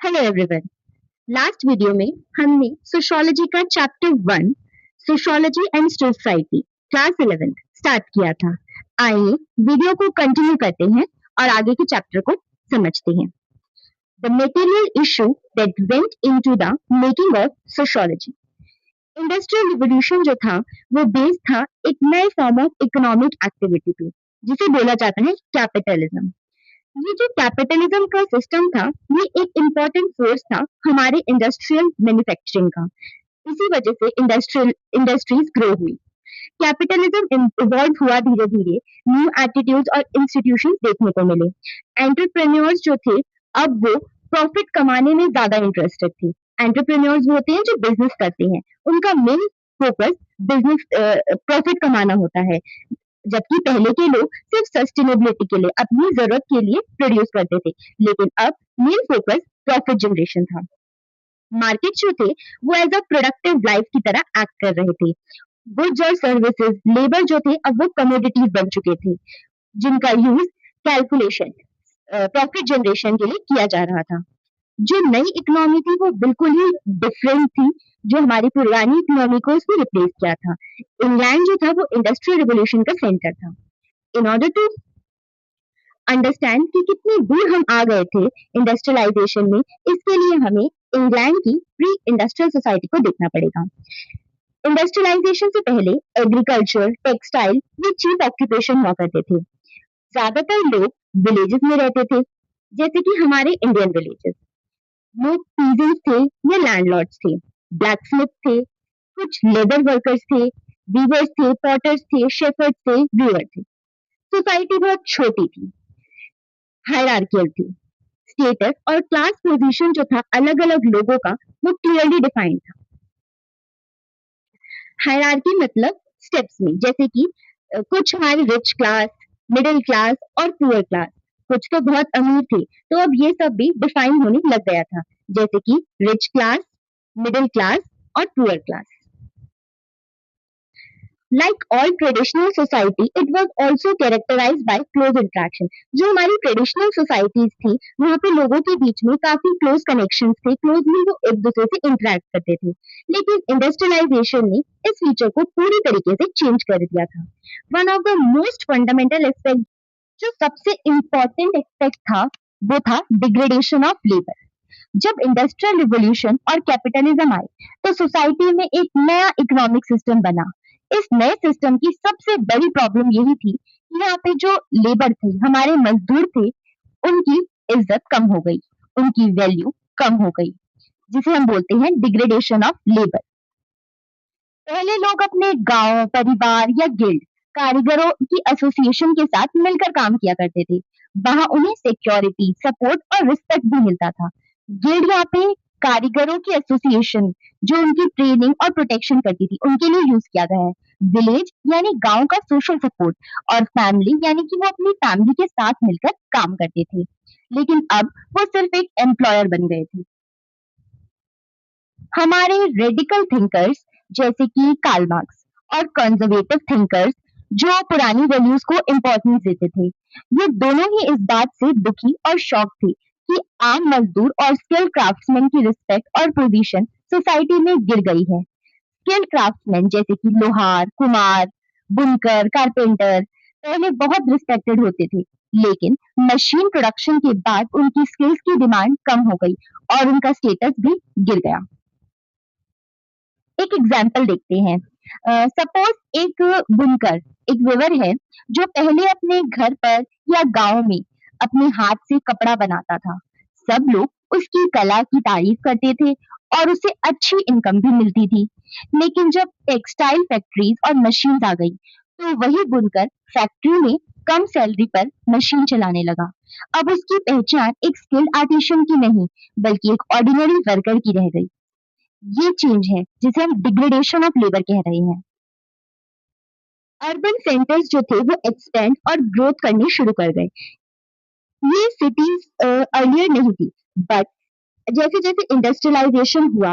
Hello everyone. Last video में हमने sociology का chapter 1 sociology and society class 11 start किया था। आइए वीडियो को कंटिन्यू करते हैं और आगे के चैप्टर को समझते हैं। The material issue that went into the making of sociology. Industrial revolution जो था वो बेस्ड था एक नए फॉर्म ऑफ इकोनॉमिक एक्टिविटी पे, जिसे बोला जाता है कैपिटलिज्म। ये जो कैपिटलिज्म का सिस्टम था, ये एक इम्पोर्टेंट फोर्स था हमारे इंडस्ट्रियल मैन्युफैक्चरिंग का। इसी वजह से इंडस्ट्रीज ग्रो हुई। कैपिटलिज्म इवॉल्व हुआ धीरे धीरे, न्यू एटीट्यूड्स और इंस्टीट्यूशंस देखने को मिले। एंटरप्रेन्योर्स जो थे, अब वो प्रॉफिट कमाने में ज्यादा इंटरेस्टेड थे। एंटरप्रेन्योर्स वो होते हैं जो बिजनेस करते हैं, उनका मेन फोकस बिजनेस प्रॉफिट कमाना होता है, जबकि पहले के लोग सिर्फ सस्टेनेबिलिटी के लिए, अपनी जरूरत के लिए प्रोड्यूस करते थे। लेकिन अब मेन फोकस प्रॉफिट जनरेशन था। मार्केट जो थे वो एज अ प्रोडक्टिव लाइफ की तरह एक्ट कर रहे थे। गुड्स और सर्विसेज, लेबर जो थे अब वो कमोडिटीज बन चुके थे, जिनका यूज कैलकुलेशन प्रॉफिट जनरेशन के लिए किया जा रहा था। जो नई इकोनॉमी थी वो बिल्कुल ही डिफरेंट थी, जो हमारी पुरानी इकोनॉमी को उसने रिप्लेस किया था। इंग्लैंड जो था वो इंडस्ट्रियल रिवोल्यूशन का सेंटर था। इन ऑर्डर टू अंडरस्टैंड कि कितनी दूर हम आ गए थे इंडस्ट्रियलाइजेशन में, इसके लिए हमें इंग्लैंड की प्री इंडस्ट्रियल सोसाइटी को देखना पड़ेगा। इंडस्ट्रियलाइजेशन से पहले एग्रीकल्चर, टेक्सटाइल ये चीफ ऑक्यूपेशन हुआ करते थे। ज्यादातर लोग विलेजेस में रहते थे, जैसे कि हमारे इंडियन विलेजेस। लोग पीजेंट्स थे या लैंडलॉर्ड्स थे, ब्लैकस्मिथ थे, कुछ लेबर वर्कर्स थे, वीवर्स थे, पॉटर्स थे, शेफर्स थे, ब्रूअर थे। सोसाइटी बहुत छोटी थी, हायरार्कियल थी। स्टेटस और क्लास पोजीशन जो था अलग अलग लोगों का, वो क्लियरली डिफाइंड था। हायरार्की मतलब स्टेप्स में, जैसे कि कुछ हमारे रिच क्लास, मिडिल क्लास और पुअर क्लास, कुछ तो बहुत अमीर थे, तो अब ये सब भी डिफाइन होने लग गया था, जैसे कि रिच क्लास, मिडिल क्लास और poor class. Like all traditional society, it was also characterized by close interaction. जो हमारी ट्रेडिशनल सोसाइटीज थी, वहाँ पे लोगों के बीच में काफी क्लोज कनेक्शंस थे, क्लोजली वो एक दूसरे से इंटरेक्ट करते थे। लेकिन इंडस्ट्रियलाइजेशन ने इस फीचर को पूरी तरीके से चेंज कर दिया था। One of the most fundamental aspect, जो सबसे इम्पोर्टेंट एस्पेक्ट था, वो था डिग्रेडेशन ऑफ लेबर। जब इंडस्ट्रियल रिवोल्यूशन और कैपिटलिज्म आए, तो सोसाइटी में एक नया इकोनॉमिक सिस्टम बना। इस नए सिस्टम की सबसे बड़ी प्रॉब्लम यही थी कि यहाँ पे जो लेबर थे, हमारे मजदूर थे, उनकी इज्जत कम हो गई, उनकी वैल्यू कम हो गई, जिसे हम बोलते हैं डिग्रेडेशन ऑफ लेबर। पहले लोग अपने गांव, परिवार या गिल्ड, कारीगरों की एसोसिएशन के साथ मिलकर काम किया करते थे। वहां उन्हें सिक्योरिटी, सपोर्ट और रिस्पेक्ट भी मिलता था। गिल्ड यहाँ पे कारीगरों की एसोसिएशन, जो उनकी ट्रेनिंग और प्रोटेक्शन करती थी, उनके लिए यूज किया गया है। विलेज यानी गांव का सोशल सपोर्ट, और फैमिली यानी कि वो अपनी फैमिली के साथ मिलकर काम करते थे। लेकिन अब वो सिर्फ एक एम्प्लॉयर बन गए थे। हमारे रेडिकल थिंकर्स जैसे कि कार्ल मार्क्स और कंजर्वेटिव थिंकर्स, जो पुरानी वैल्यूज को इम्पोर्टेंस देते थे, ये दोनों ही इस बात से दुखी और शॉक थे कि आम मजदूर और स्किल्ड क्राफ्ट्समैन की रिस्पेक्ट और पोजीशन सोसाइटी में गिर गई है। स्किल्ड क्राफ्ट्समैन जैसे कि लोहार, कुम्हार, बुनकर, कारपेंटर पहले बहुत रिस्पेक्टेड होते थे, लेकिन मशीन प्रोडक्शन के बाद उनकी स्किल्स की डिमांड कम हो गई और उनका स्टेटस भी गिर गया। एक एग्जाम्पल देखते हैं। सपोज एक बुनकर, एक वीवर है, जो पहले अपने घर पर या गांव में अपने हाथ से कपड़ा बनाता था। सब लोग उसकी कला की तारीफ करते थे और उसे अच्छी इनकम भी मिलती थी। लेकिन जब टेक्सटाइल फैक्ट्रीज और मशीन आ गई, तो वही बुनकर फैक्ट्री में कम सैलरी पर मशीन चलाने लगा। अब उसकी पहचान एक स्किल्ड आर्टिशियन की नहीं, बल्कि एक ऑर्डिनरी वर्कर की रह गई। ये चेंज है जिसे हम डिग्रेडेशन ऑफ लेबर कह रहे हैं। अर्बन सेंटर्स जो थे वो एक्सपेंड और ग्रोथ करने शुरू कर गए। ये सिटीज अर्लियर नहीं थी, बट जैसे जैसे इंडस्ट्रियलाइजेशन हुआ,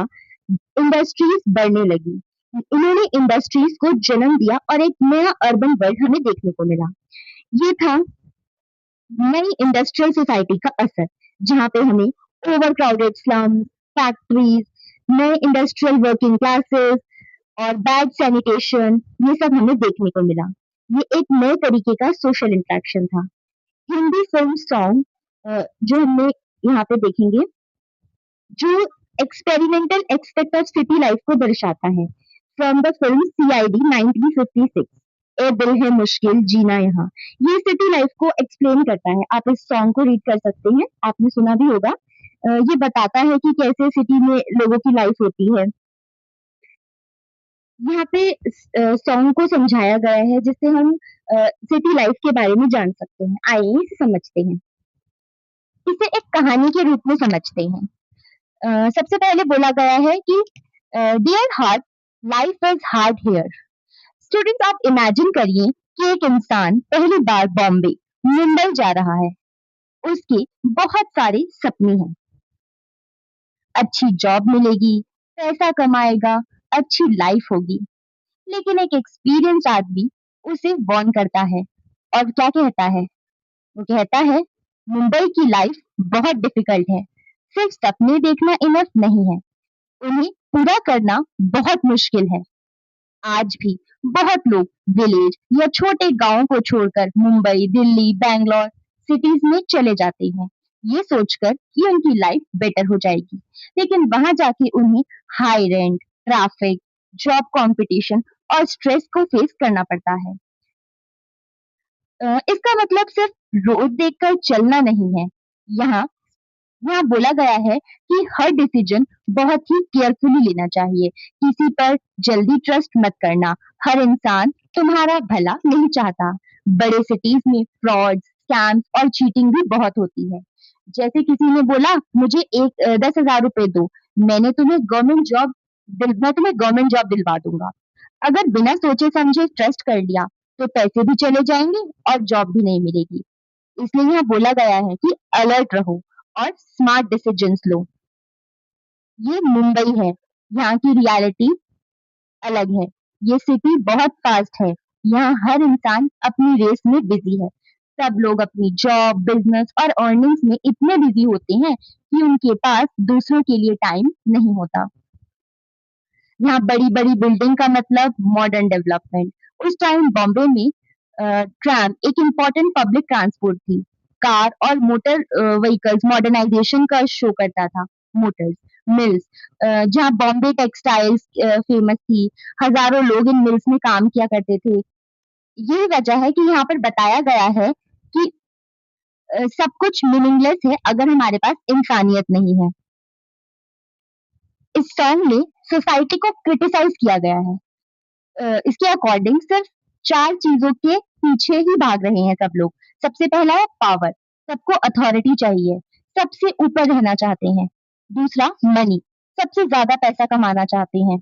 इंडस्ट्रीज बढ़ने लगी। इन्होंने इंडस्ट्रीज को जन्म दिया और एक नया अर्बन वर्ल्ड हमें देखने को मिला। ये था नई इंडस्ट्रियल सोसाइटी का असर, जहाँ पे हमें ओवर क्राउडेड स्लम्स, फैक्ट्रीज, नए इंडस्ट्रियल वर्किंग क्लासेस और बैड सैनिटेशन, ये सब हमें देखने को मिला। ये एक नए तरीके का सोशल इंटरेक्शन था। हिंदी फिल्म सॉन्ग जो हमने यहाँ पे देखेंगे, जो experimental aspect of city life को दर्शाता है। फ्रॉम द फिल्म सीआईडी 1956, ए दिल है मुश्किल जीना यहाँ, ये सिटी लाइफ को एक्सप्लेन करता है। आप इस सॉन्ग को रीड कर सकते हैं, आपने सुना भी होगा। ये बताता है कि कैसे सिटी में लोगों की लाइफ होती है। यहाँ पे सॉन्ग को समझाया गया है जिससे हम सिटी लाइफ के बारे में जान सकते हैं। आइए इसे समझते हैं। इसे एक कहानी के रूप में समझते हैं। सबसे पहले बोला गया है कि dear heart, life is hard here. Students, आप इमेजिन करिए कि एक इंसान पहली बार बॉम्बे, मुंबई जा रहा है। उसके बहुत सारे सपने हैं। अच्छी जॉब मिलेगी, पैसा कमाएगा, अच्छी लाइफ होगी। लेकिन एक एक्सपीरियंस आदमी उसे वार्न करता है और क्या कहता है? वो कहता है, मुंबई की लाइफ बहुत डिफिकल्ट है। सिर्फ सपने देखना इनफ नहीं है, उन्हें पूरा करना बहुत मुश्किल है। आज भी बहुत लोग विलेज या छोटे गांवों को छोड़कर मुंबई, दिल्ली, बैंगलोर सिटीज में चले जाते हैं, ये सोचकर कि उनकी लाइफ बेटर हो जाएगी। लेकिन वहां जाके उन्हें high rent, traffic, job competition और स्ट्रेस को फेस करना पड़ता है। इसका मतलब सिर्फ रोड देखकर चलना नहीं है। यहाँ यहाँ बोला गया है कि हर डिसीजन बहुत ही केयरफुली लेना चाहिए। किसी पर जल्दी ट्रस्ट मत करना। हर इंसान तुम्हारा भला नहीं चाहता। बड़े सिटीज में फ्रॉड, स्कैम्स और चीटिंग भी बहुत होती है। जैसे किसी ने बोला, मुझे 10,000 रुपए दो, मैं तुम्हें गवर्नमेंट जॉब दिलवा दूंगा। अगर बिना सोचे समझे ट्रस्ट कर लिया तो पैसे भी चले जाएंगे और जॉब भी नहीं मिलेगी। इसलिए यहाँ बोला गया है कि अलर्ट रहो और स्मार्ट डिसीजंस लो। ये मुंबई है, यहाँ की रियलिटी अलग है। ये सिटी बहुत फास्ट है। यहाँ हर इंसान अपनी रेस में बिजी है। सब लोग अपनी जॉब, बिजनेस और अर्निंग्स में इतने बिजी होते हैं कि उनके पास दूसरों के लिए टाइम नहीं होता। यहाँ बड़ी-बड़ी बिल्डिंग का मतलब मॉडर्न डेवलपमेंट। उस टाइम बॉम्बे में ट्राम एक इम्पोर्टेंट पब्लिक ट्रांसपोर्ट थी। कार और मोटर व्हीकल्स मॉडर्नाइजेशन का शो करता था। मोटर्स, मिल्स, जहाँ बॉम्बे टेक्सटाइल्स फेमस थी। हजारों लोग इन मिल्स में काम किया करते थे। ये वजह है कि यहाँ पर बताया गया है कि सब कुछ मीनिंगलेस है अगर हमारे पास इंसानियत नहीं है। इस सॉन्ग में सोसाइटी को क्रिटिसाइज किया गया है। इसके अकॉर्डिंग सिर्फ 4 चीज़ों के पीछे ही भाग रहे हैं सब लोग। सबसे पहला है पावर, सबको अथॉरिटी चाहिए, सबसे ऊपर रहना चाहते हैं। दूसरा मनी, सबसे ज़्यादा पैसा कमाना चाहते हैं,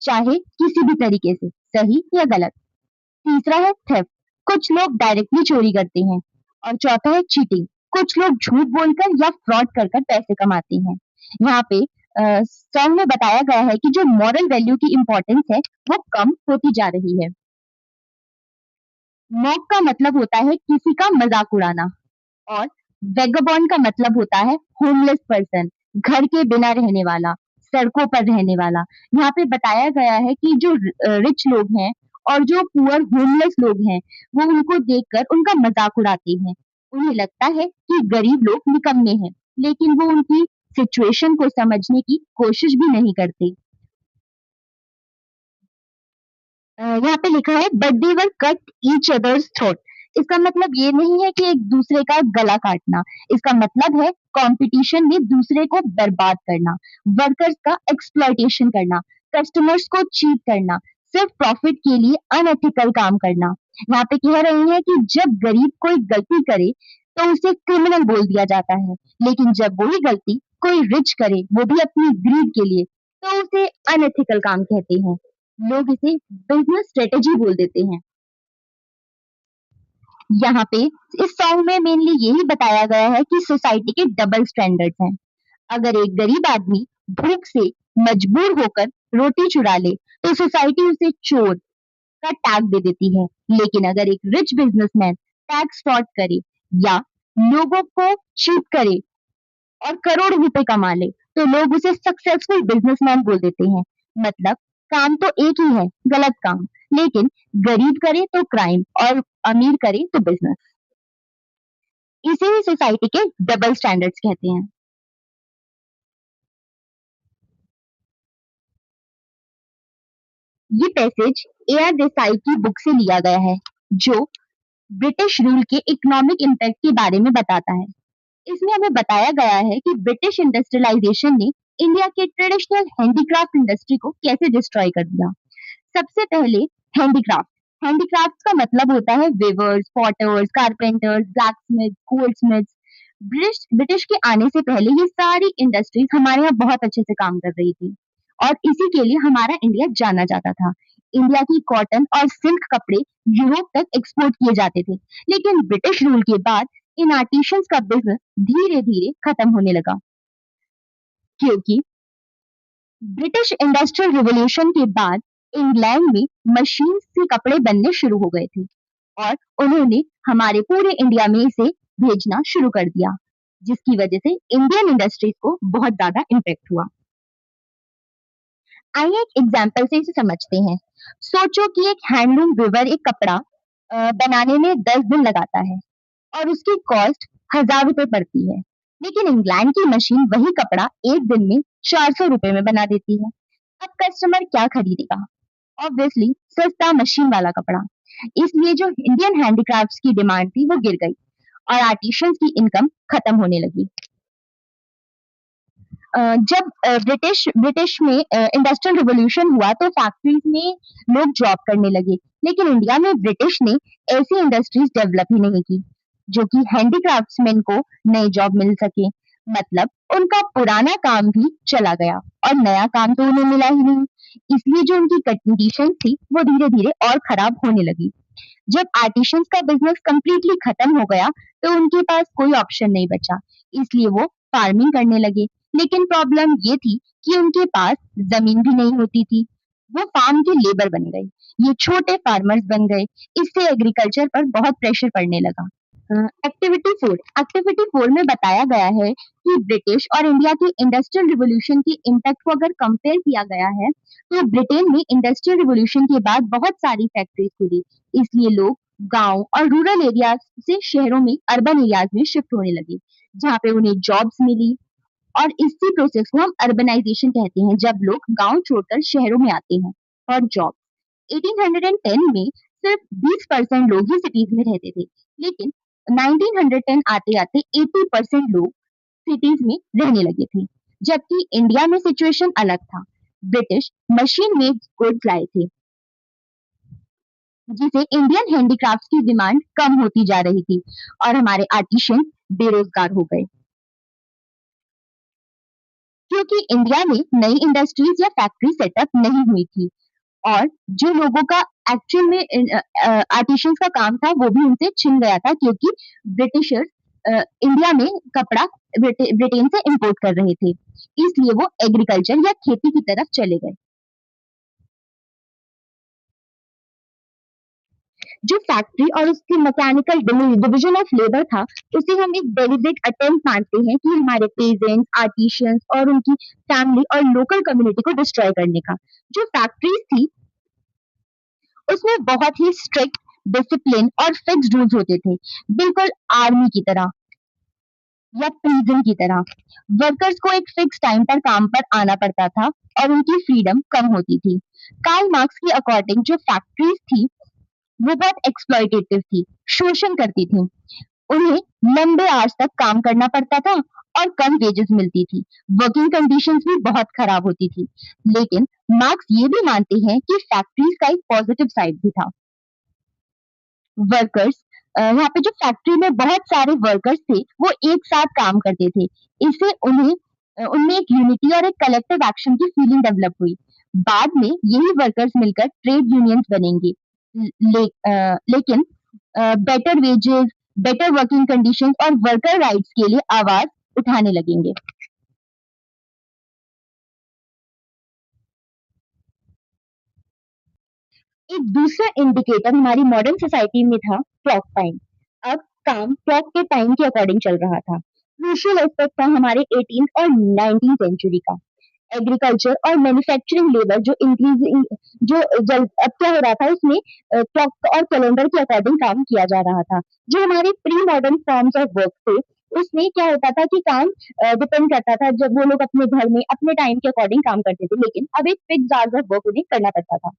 चाहे किसी भी तरीके से, सही या गलत। तीसरा है थेफ्ट, कुछ लोग डायरेक्टली चोरी करते हैं। और चौथा है चीटिंग, कुछ लोग झूठ बोलकर या फ्रॉड कर कर पैसे कमाते हैं। यहाँ पे सॉन्ग में बताया गया है कि जो मॉरल वैल्यू की इम्पोर्टेंस है वो कम होती जा रही है। मॉक का मतलब होता है किसी का मजाक उड़ाना और वेगबॉन्ड का मतलब होता है होमलेस पर्सन, घर के बिना रहने वाला, सड़कों पर रहने वाला। यहाँ पे बताया गया है कि जो रिच लोग हैं और जो पुअर होमलेस लोग हैं, वो उनको देखकर उनका मजाक उड़ाते हैं। उन्हें लगता है कि गरीब लोग निकम्मे हैं, लेकिन वो उनकी सिचुएशन को समझने की कोशिश भी नहीं करते। यहाँ पे लिखा है but they were cut each others throat. इसका मतलब ये नहीं है कि एक दूसरे का गला काटना। इसका मतलब है कंपटीशन में दूसरे को बर्बाद करना, वर्कर्स का एक्सप्लॉइटेशन करना, कस्टमर्स को चीट करना, सिर्फ प्रॉफिट के लिए अनएथिकल काम करना। यहाँ पे कह रहे हैं कि जब गरीब कोई गलती करे तो उसे क्रिमिनल बोल दिया जाता है, लेकिन जब वही गलती कोई रिच करे, वो भी अपनी ग्रीड के लिए, तो उसे अनएथिकल काम कहते हैं। लोग इसे बिजनेस स्ट्रेटेजी बोल देते हैं। यहाँ पे इस सॉन्ग में मेनली यही बताया गया है कि सोसाइटी के डबल स्टैंडर्ड्स हैं। अगर एक गरीब आदमी भूख से मजबूर होकर रोटी चुरा ले तो सोसाइटी उसे चोर का टैग दे देती है। लेकिन अगर एक रिच बिजनेसमैन टैक्स फ्रॉड करे या लोगों को चीट करे और करोड़ों रुपए कमा ले तो लोग उसे सक्सेसफुल बिजनेसमैन बोल देते हैं। मतलब काम तो एक ही है, गलत काम। लेकिन गरीब करे तो क्राइम और अमीर करे तो बिजनेस। इसे ही सोसाइटी के डबल स्टैंडर्ड्स कहते हैं। ये पैसेज ए आर देसाई की बुक से लिया गया है, जो ब्रिटिश रूल के इकोनॉमिक इम्पैक्ट के बारे में बताता है। इसमें हमें बताया गया है कि ब्रिटिश इंडस्ट्रियलाइजेशन ने इंडिया के ट्रेडिशनल हैंडीक्राफ्ट इंडस्ट्री को कैसे डिस्ट्रॉय कर दिया। सबसे पहले हैंडीक्राफ्ट। हैंडीक्राफ्ट का मतलब होता है weavers, potters, carpenters, blacksmith, goldsmiths. British के आने से पहले ये सारी इंडस्ट्रीज हमारे यहाँ बहुत अच्छे से काम कर रही थी और इसी के लिए हमारा इंडिया जाना जाता था। इंडिया की कॉटन और सिल्क कपड़े यूरोप तक एक्सपोर्ट किए जाते थे। लेकिन ब्रिटिश रूल के बाद इन आर्टिशंस का बिजनेस धीरे धीरे खत्म होने लगा, क्योंकि ब्रिटिश इंडस्ट्रियल रिवॉल्यूशन के बाद इंग्लैंड में मशीन से कपड़े बनने शुरू हो गए थे और उन्होंने हमारे पूरे इंडिया में इसे भेजना शुरू कर दिया, जिसकी वजह से इंडियन इंडस्ट्रीज को बहुत ज्यादा इम्पेक्ट हुआ। आइए एक एग्जाम्पल से इसे समझते हैं। सोचो कि एक हैंडलूम वीवर एक कपड़ा बनाने में 10 दिन लगाता है और उसकी कॉस्ट 1,000 रुपए पड़ती है। लेकिन इंग्लैंड की मशीन वही कपड़ा एक दिन में 400 रुपए में बना देती है। अब कस्टमर क्या खरीदेगा? ऑब्वियसली सस्ता मशीन वाला कपड़ा। इसलिए जो इंडियन हैंडीक्राफ्ट्स की डिमांड थी वो गिर गई और आर्टिशंस की इनकम खत्म होने लगी। जब ब्रिटिश ब्रिटिश में इंडस्ट्रियल रिवॉल्यूशन हुआ तो फैक्ट्रीज में लोग जॉब करने लगे। लेकिन इंडिया में ब्रिटिश ने ऐसी इंडस्ट्रीज डेवलप ही नहीं की जो कि हैंडीक्राफ्ट्समैन को नई जॉब मिल सके। मतलब उनका पुराना काम भी चला गया और नया काम तो उन्हें मिला ही नहीं। इसलिए जो उनकी कंडीशन थी वो धीरे धीरे और खराब होने लगी। जब आर्टिशंस का बिजनेस कंप्लीटली खत्म हो गया तो उनके पास कोई ऑप्शन नहीं बचा, इसलिए वो फार्मिंग करने लगे। लेकिन प्रॉब्लम ये थी कि उनके पास जमीन भी नहीं होती थी। वो फार्म के लेबर बन गए, ये छोटे फार्मर्स बन गए। इससे एग्रीकल्चर पर बहुत प्रेशर पड़ने लगा। एक्टिविटी 4 में बताया गया है कि ब्रिटिश और इंडिया के इंडस्ट्रियल रिवॉल्यूशन के इम्पैक्ट को अगर कंपेयर किया गया है तो ब्रिटेन में इंडस्ट्रियल रिवॉल्यूशन के बाद बहुत सारी फैक्ट्रीज खुली। इसलिए लोग गांव और रूरल एरियाज से शहरों में अर्बन एरियाज में शिफ्ट होने लगे, जहाँ पे उन्हें जॉब्स मिली। और इसी प्रोसेस को हम अर्बनाइजेशन कहते हैं, जब लोग गांव छोड़कर शहरों में आते हैं और जॉब। 1810 में सिर्फ 20% लोग ही सिटीज में रहते थे, लेकिन 1910 आते आते 80% लोग सिटीज में रहने लगे थे। जबकि इंडिया में सिचुएशन अलग था। ब्रिटिश मशीन मेड गुड्स लाए थे, जिसे इंडियन हैंडीक्राफ्ट्स की डिमांड कम होती जा रही थी और हमारे आर्टिशियन बेरोजगार हो गए, क्योंकि इंडिया में नई इंडस्ट्रीज या फैक्ट्री सेटअप नहीं हुई थी और जो लोगों का एक्चुअल में आर्टिशियंस का काम था वो भी उनसे छिन गया था, क्योंकि ब्रिटिशर्स इंडिया में कपड़ा ब्रिटेन से इंपोर्ट कर रहे थे। इसलिए वो एग्रीकल्चर या खेती की तरफ चले गए। जो फैक्ट्री और उसकी मैकेनिकल डिवीजन ऑफ लेबर था, उसे हम एक डेलिब्रेट अटेम्प्ट मानते हैं कि हमारे पेजेंट्स, आर्टिशियंस और उनकी फैमिली और लोकल कम्युनिटी को डिस्ट्रॉय करने का। जो फैक्ट्रीज थी उसमें बहुत ही स्ट्रिक्ट डिसिप्लिन और फिक्स्ड रूल्स होते थे, बिल्कुल आर्मी की तरह या प्रिजन की तरह। वर्कर्स को एक फिक्स टाइम पर काम पर आना पड़ता था और उनकी फ्रीडम कम होती थी। कार्ल मार्क्स के अकॉर्डिंग जो फैक्ट्रीज थी वो बहुत एक्सप्लॉइटेटिव थी, शोषण करती थी। उन्हें लंबे आवर्स तक काम करना पड़ता था और कम वेजेस मिलती थी। वर्किंग कंडीशंस भी बहुत खराब होती थी। लेकिन मार्क्स ये भी मानते हैं कि फैक्ट्रीज का एक पॉजिटिव साइड भी था। वर्कर्स, यहाँ पे जो फैक्ट्री में बहुत सारे वर्कर्स थे वो एक साथ काम करते थे। इससे उनमें एक यूनिटी और एक कलेक्टिव एक्शन की फीलिंग डेवलप हुई। बाद में यही वर्कर्स मिलकर ट्रेड यूनियंस बनेंगे। लेकिन better wages, better working conditions और वर्कर राइट्स के लिए आवाज उठाने लगेंगे। एक दूसरा इंडिकेटर हमारी मॉडर्न सोसाइटी में था क्लॉक टाइम। अब काम क्लॉक के टाइम के अकॉर्डिंग चल रहा था। क्रूशियल एस्पेक्ट था हमारे 18th और 19th सेंचुरी का। एग्रीकल्चर और मैन्युफैक्चरिंग लेबर जो इंक्रीजिंग जो जल अब क्या हो रहा था उसमें क्लॉक और कैलेंडर के अकॉर्डिंग काम किया जा रहा था। जो हमारे pre modern forms of work थे उसमें क्या होता था कि काम डिपेंड करता था, जब वो लोग अपने घर में अपने टाइम के अकॉर्डिंग काम करते थे, लेकिन अब एक फिक्स आवर्स ऑफ वर्क उन्हें करना पड़ता था।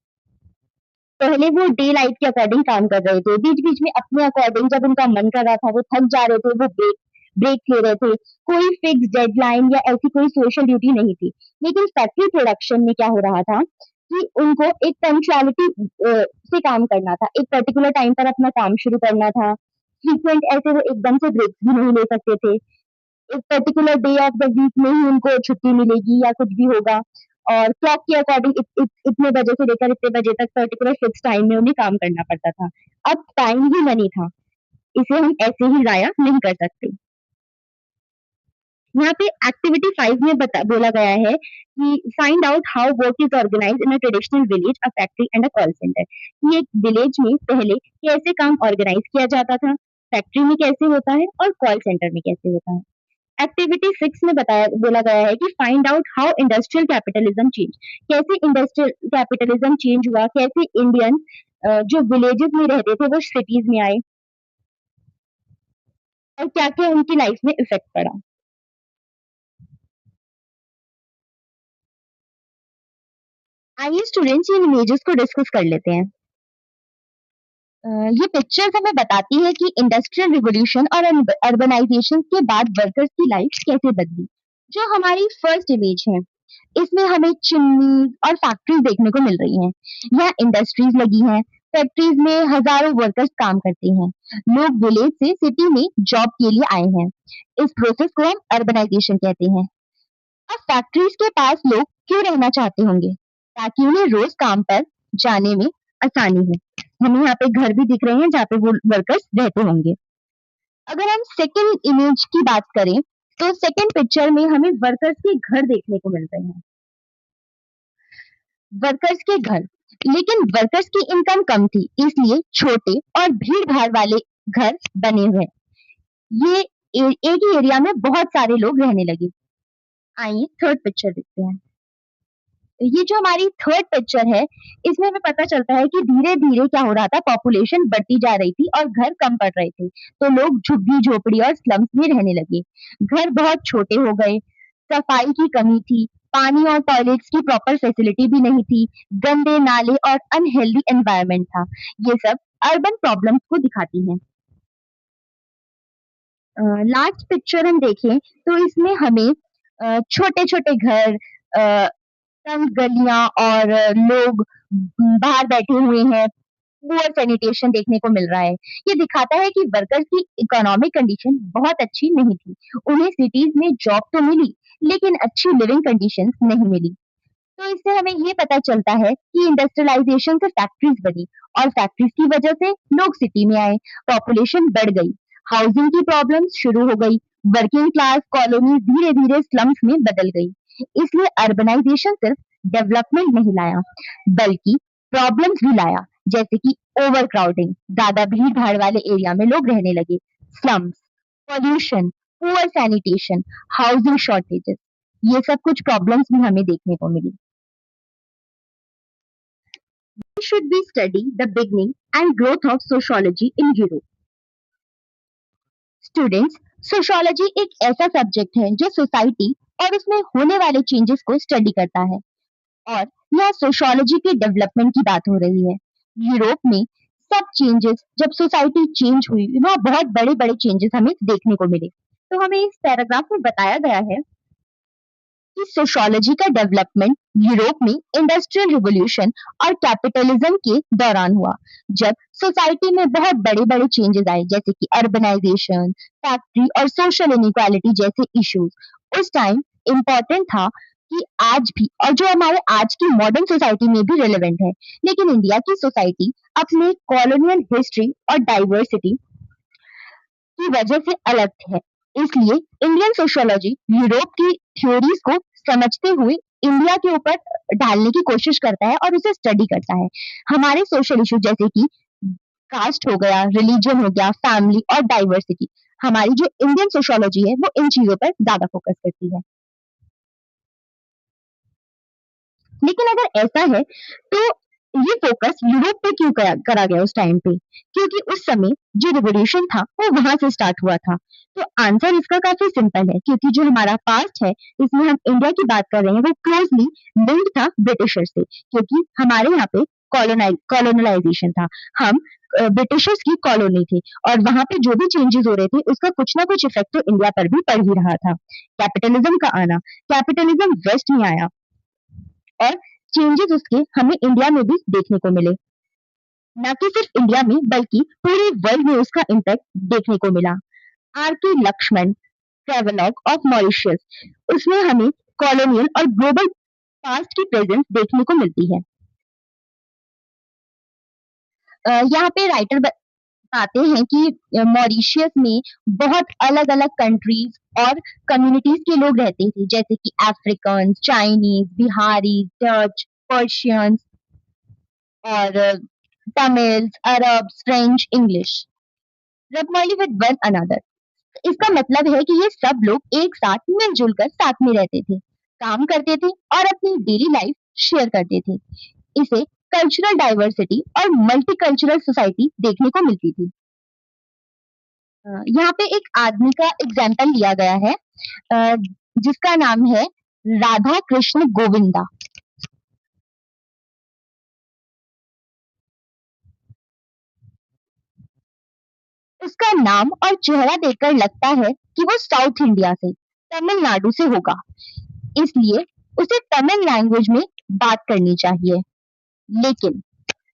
पहले वो डे लाइट के अकॉर्डिंग काम कर रहे थे, बीच बीच में अपने अकॉर्डिंग जब उनका मन कर रहा था वो थक जा रहे थे, वो ब्रेक ब्रेक ले रहे थे। कोई फिक्स डेडलाइन या ऐसी कोई सोशल ड्यूटी नहीं थी। लेकिन फैक्ट्री प्रोडक्शन में क्या हो रहा था कि उनको एक पंक्चुअलिटी से काम करना था, एक पर्टिकुलर टाइम पर अपना काम शुरू करना था। फ्रीक्वेंट ऐसे वो एकदम से ब्रेक्स भी नहीं ले सकते थे। एक particular day of the week में ही उनको छुट्टी मिलेगी या कुछ भी होगा, और क्लॉक के अकॉर्डिंग इतने बजे से लेकर इतने बजे तक पर्टिकुलर फिक्स टाइम में उन्हें काम करना पड़ता था। अब टाइम ही मनी था, इसे हम ऐसे ही जाया नहीं कर सकते। यहाँ पे एक्टिविटी 5 में बोला गया है कि find out how work is organise in a traditional village, a factory and a call centre. ये एक विलेज में पहले कैसे काम ऑर्गेनाइज किया जाता था, फैक्ट्री में कैसे होता है और कॉल सेंटर में कैसे होता है। एक्टिविटी 6 में बताया बोला गया है कि find out how industrial capitalism change. कैसे इंडस्ट्रियल कैपिटलिज्म चेंज हुआ, कैसे इंडियन जो विलेजेस में रहते थे वो सिटीज में आए, और क्या क्या उनकी लाइफ में इफेक्ट पड़ा। आइए स्टूडेंट्स इन इमेजेस को डिस्कस कर लेते हैं। ये पिक्चर्स हमें बताती है कि इंडस्ट्रियल रिवॉल्यूशन और अर्बनाइजेशन के बाद वर्कर्स की लाइफ कैसे बदली। जो हमारी फर्स्ट इमेज है इसमें हमें चिमनी और फैक्ट्रीज देखने को मिल रही हैं। यहाँ इंडस्ट्रीज लगी हैं, फैक्ट्रीज में हजारों वर्कर्स काम करते हैं। लोग विलेज से सिटी में जॉब के लिए आए हैं। इस प्रोसेस को हम अर्बनाइजेशन कहते हैं। अब फैक्ट्रीज के पास लोग क्यों रहना चाहते होंगे? ताकि उन्हें रोज काम पर जाने में आसानी हो। हमें यहाँ पे घर भी दिख रहे हैं जहाँ पे वो वर्कर्स रहते होंगे। अगर हम सेकंड इमेज की बात करें तो सेकंड पिक्चर में हमें वर्कर्स के घर देखने को मिल रहे हैं। वर्कर्स के घर, लेकिन वर्कर्स की इनकम कम थी, इसलिए छोटे और भीड़ भाड़ वाले घर बने हुए। ये एक ही एरिया में बहुत सारे लोग रहने लगे। आइए थर्ड पिक्चर देखते हैं। ये जो हमारी थर्ड पिक्चर है इसमें हमें पता चलता है कि धीरे धीरे क्या हो रहा था, पॉपुलेशन बढ़ती जा रही थी और घर कम पड़ रहे थे, तो लोग झुग्गी झोपड़ी और स्लम्स में रहने लगे। घर बहुत छोटे हो गए, सफाई की कमी थी, पानी और टॉयलेट्स की प्रॉपर फैसिलिटी भी नहीं थी, गंदे नाले और अनहेल्दी एनवायरनमेंट था। ये सब अर्बन प्रॉब्लम्स को दिखाती हैं। लास्ट पिक्चर हम देखें तो इसमें हमें छोटे छोटे घर, तंग गलियां और लोग बाहर बैठे हुए हैं, पुअर सैनिटेशन देखने को मिल रहा है। ये दिखाता है कि वर्कर्स की इकोनॉमिक कंडीशन बहुत अच्छी नहीं थी। उन्हें सिटीज में जॉब तो मिली लेकिन अच्छी लिविंग कंडीशंस नहीं मिली। तो इससे हमें ये पता चलता है कि इंडस्ट्रियलाइजेशन से फैक्ट्रीज बनी और फैक्ट्रीज की वजह से लोग सिटी में आए, पॉपुलेशन बढ़ गई, हाउसिंग की प्रॉब्लम्स शुरू हो गई, वर्किंग क्लास कॉलोनीज धीरे धीरे स्लम्स में बदल गई। इसलिए अर्बनाइजेशन सिर्फ डेवलपमेंट नहीं लाया बल्कि प्रॉब्लम्स भी लाया, जैसे कि ओवर क्राउडिंग, ज्यादा भीड़ भाड़ वाले एरिया में लोग रहने लगे, slums, pollution, poor sanitation, housing shortages, ये सब कुछ प्रॉब्लम्स भी हमें देखने को मिली। Should we study the beginning and growth of sociology in Europe? Students, sociology एक ऐसा सब्जेक्ट है जो सोसाइटी और उसमें होने वाले चेंजेस को स्टडी करता है, और यह सोशियोलॉजी के डेवलपमेंट की बात हो रही है। यूरोप में सब चेंजेस, जब सोसाइटी चेंज हुई वहाँ बहुत बड़े बड़े चेंजेस हमें देखने को मिले। तो हमें इस पैराग्राफ में बताया गया है कि सोशियोलॉजी का डेवलपमेंट यूरोप में इंडस्ट्रियल रिवॉल्यूशन और कैपिटलिज्म के दौरान हुआ, जब सोसाइटी में बहुत बड़े बड़े चेंजेस आए, जैसे कि अर्बनाइजेशन, फैक्ट्री और सोशल इनइक्वालिटी जैसे इश्यूज उस टाइम इम्पोर्टेंट था कि आज भी, और जो हमारे आज की मॉडर्न सोसाइटी में भी रेलेवेंट है। लेकिन इंडिया की सोसाइटी अपने कॉलोनियल हिस्ट्री और डाइवर्सिटी की वजह से अलग है। इसलिए इंडियन सोशियोलॉजी यूरोप की थ्योरीज को समझते हुए इंडिया के ऊपर डालने की कोशिश करता है और उसे स्टडी करता है। हमारे सोशल इशू जैसे कि कास्ट हो गया, रिलीजन हो गया, फैमिली और डाइवर्सिटी, हमारी जो इंडियन सोशियोलॉजी है वो इन चीजों पर ज्यादा फोकस करती है। लेकिन अगर ऐसा है तो ये फोकस यूरोप पे क्यों करा गया उस टाइम पे? क्योंकि उस समय जो रिवॉल्यूशन था वो वहां से स्टार्ट हुआ था। तो आंसर इसका काफी सिंपल है, क्योंकि जो हमारा पास्ट है, इसमें हम इंडिया की बात कर रहे हैं, वो क्लोजली लिंक्ड था ब्रिटिशर से, क्योंकि हमारे यहाँ पे कॉलोनलाइजेशन था। हम ब्रिटिशर्स की कॉलोनी थी, और वहां पे जो भी चेंजेस हो रहे थे उसका कुछ ना कुछ इफेक्ट तो इंडिया पर भी पड़ ही रहा था। कैपिटलिज्म का आना, कैपिटलिज्म वेस्ट में आया, और चेंजेस उसके हमें इंडिया में भी देखने को मिले। ना कि सिर्फ इंडिया में बल्कि पूरे वर्ल्ड में उसका इम्पैक्ट देखने को मिला। आर के लक्ष्मण, ट्रेवलॉग ऑफ मॉरिशस, उसमें हमें कॉलोनियल और ग्लोबल पास्ट की प्रेजेंस देखने को मिलती है। यहाँ पे राइटर बताते हैं कि मॉरिशियस में बहुत अलग अलग कंट्रीज और कम्युनिटीज के लोग रहते थे, जैसे कि African, Chinese, Bihari, Dutch, Persians, और तमिल्स, अरब्स, फ्रेंच, इंग्लिश, रबमली विद वन अनदर। इसका मतलब है कि ये सब लोग एक साथ मिलजुल कर साथ में रहते थे, काम करते थे और अपनी डेली लाइफ शेयर करते थे। इसे कल्चरल डाइवर्सिटी और मल्टीकल्चरल सोसाइटी देखने को मिलती थी। यहाँ पे एक आदमी का एग्जाम्पल लिया गया है, अ, जिसका नाम है राधा कृष्ण गोविंदा। उसका नाम और चेहरा देखकर लगता है कि वो साउथ इंडिया से, तमिलनाडु से होगा, इसलिए उसे तमिल लैंग्वेज में बात करनी चाहिए। लेकिन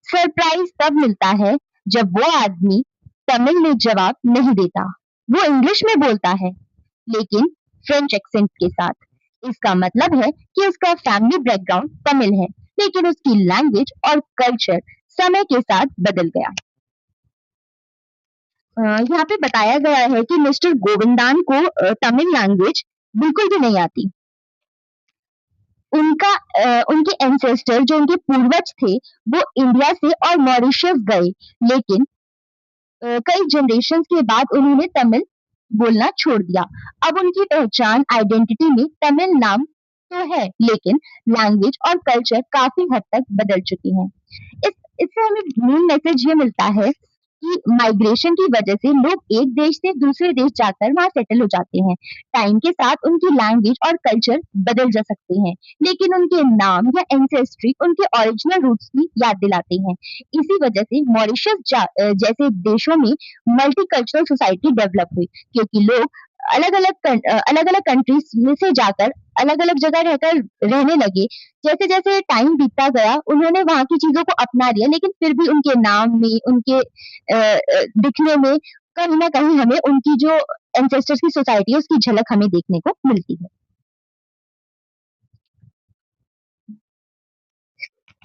सरप्राइज तब मिलता है जब वो आदमी तमिल में जवाब नहीं देता, वो इंग्लिश में बोलता है, लेकिन फ्रेंच एक्सेंट के साथ। इसका मतलब है कि उसका फैमिली बैकग्राउंड तमिल है, लेकिन उसकी लैंग्वेज और कल्चर समय के साथ बदल गया। यहाँ पे बताया गया है कि मिस्टर गोविंदान को तमिल लैंग्वेज बिल्कुल भी नहीं आती। उनका उनके एंसेस्टर, जो उनके पूर्वज थे, वो इंडिया से और मॉरिशस गए, लेकिन कई जनरेशन के बाद उन्होंने तमिल बोलना छोड़ दिया। अब उनकी पहचान, आइडेंटिटी में तमिल नाम तो है, लेकिन लैंग्वेज और कल्चर काफी हद तक बदल चुके हैं। इस इससे हमें मेन मैसेज ये मिलता है कि माइग्रेशन की वजह से लोग एक देश से दूसरे देश जाकर वहाँ सेटल हो जाते हैं। टाइम के साथ उनकी लैंग्वेज और कल्चर बदल जा सकते हैं, लेकिन उनके नाम या एंसेस्ट्री उनके ओरिजिनल रूट्स की याद दिलाते हैं। इसी वजह से मॉरिशस जैसे देशों में मल्टीकल्चरल सोसाइटी डेवलप हुई, क्योंकि लोग अलग-अलग कंट्रीज में से जाकर अलग-अलग जगह रहकर रहने लगे। जैसे-जैसे टाइम बीतता गया, उन्होंने वहाँ की चीज़ों को अपना लिया, लेकिन फिर भी उनके नाम में, उनके दिखने में कहीं न कहीं हमें उनकी जो एंसेस्टर्स की सोसाइटी है, उसकी झलक हमें देखने को मिलती है।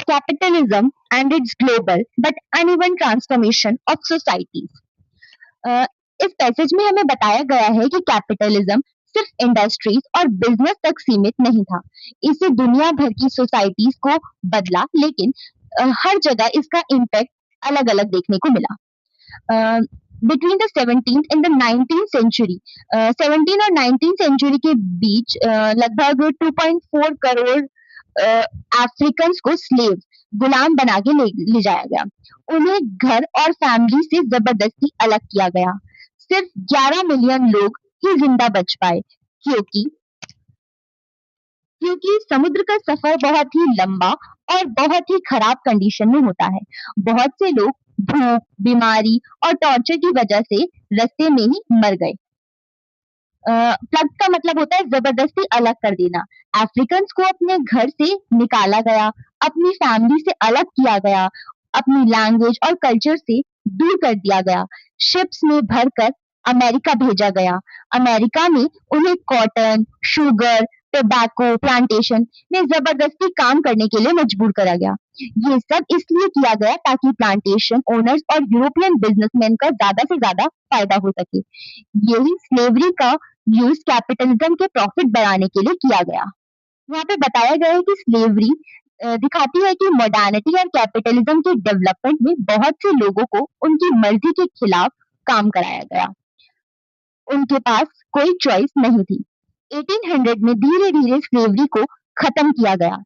Capitalism and its global but uneven transformation of societies. अ, इस पैसेज में हमें बताया गया है कि कैपिटलिज्म सिर्फ इंडस्ट्रीज और बिजनेस तक सीमित नहीं था। इसे दुनिया भर की सोसाइटीज को बदला, लेकिन हर जगह इसका इम्पैक्ट अलग-अलग देखने को मिला। Between the 17th and the 19th century, 17 और 19th सेंचुरी के बीच लगभग 2.4 करोड़ अफ्रीकन को स्लेव, गुलाम बना के ले जाया गया। उन्हें घर और फैमिली से जबरदस्ती अलग किया गया। सिर्फ 11 मिलियन लोग ही जिंदा बच पाए, क्योंकि क्योंकि समुद्र का सफर बहुत ही लंबा और बहुत ही खराब कंडीशन में होता है। बहुत से लोग भूख, बीमारी और टॉर्चर की वजह से रास्ते में ही मर गए। प्लग का मतलब होता है जबरदस्ती अलग कर देना। अफ्रीकन्स को अपने घर से निकाला गया, अपनी फैमिली से अलग किया गया, अपनी लैंग्वेज और कल्चर से दूर कर दिया गया। शिप्स में भरकर अमेरिका भेजा गया। अमेरिका में उन्हें कॉटन, शुगर, टोबैको प्लांटेशन में जबरदस्ती काम करने के लिए मजबूर करा गया। ये सब इसलिए किया गया ताकि प्लांटेशन ओनर्स और यूरोपियन बिजनेसमैन का ज्यादा से ज्यादा फायदा हो सके। यही स्लेवरी का यूज कैपिटलिज्म के प्रॉफिट बढ़ाने के लिए किया गया। यहाँ पे बताया गया है कि स्लेवरी दिखाती है कि मॉडर्निटी और कैपिटलिज्म के डेवलपमेंट में बहुत से लोगों को उनकी मर्जी के खिलाफ काम कराया गया। उनके पास कोई चॉइस नहीं थी। 1800 में धीरे धीरे स्लेवरी को खत्म किया गया।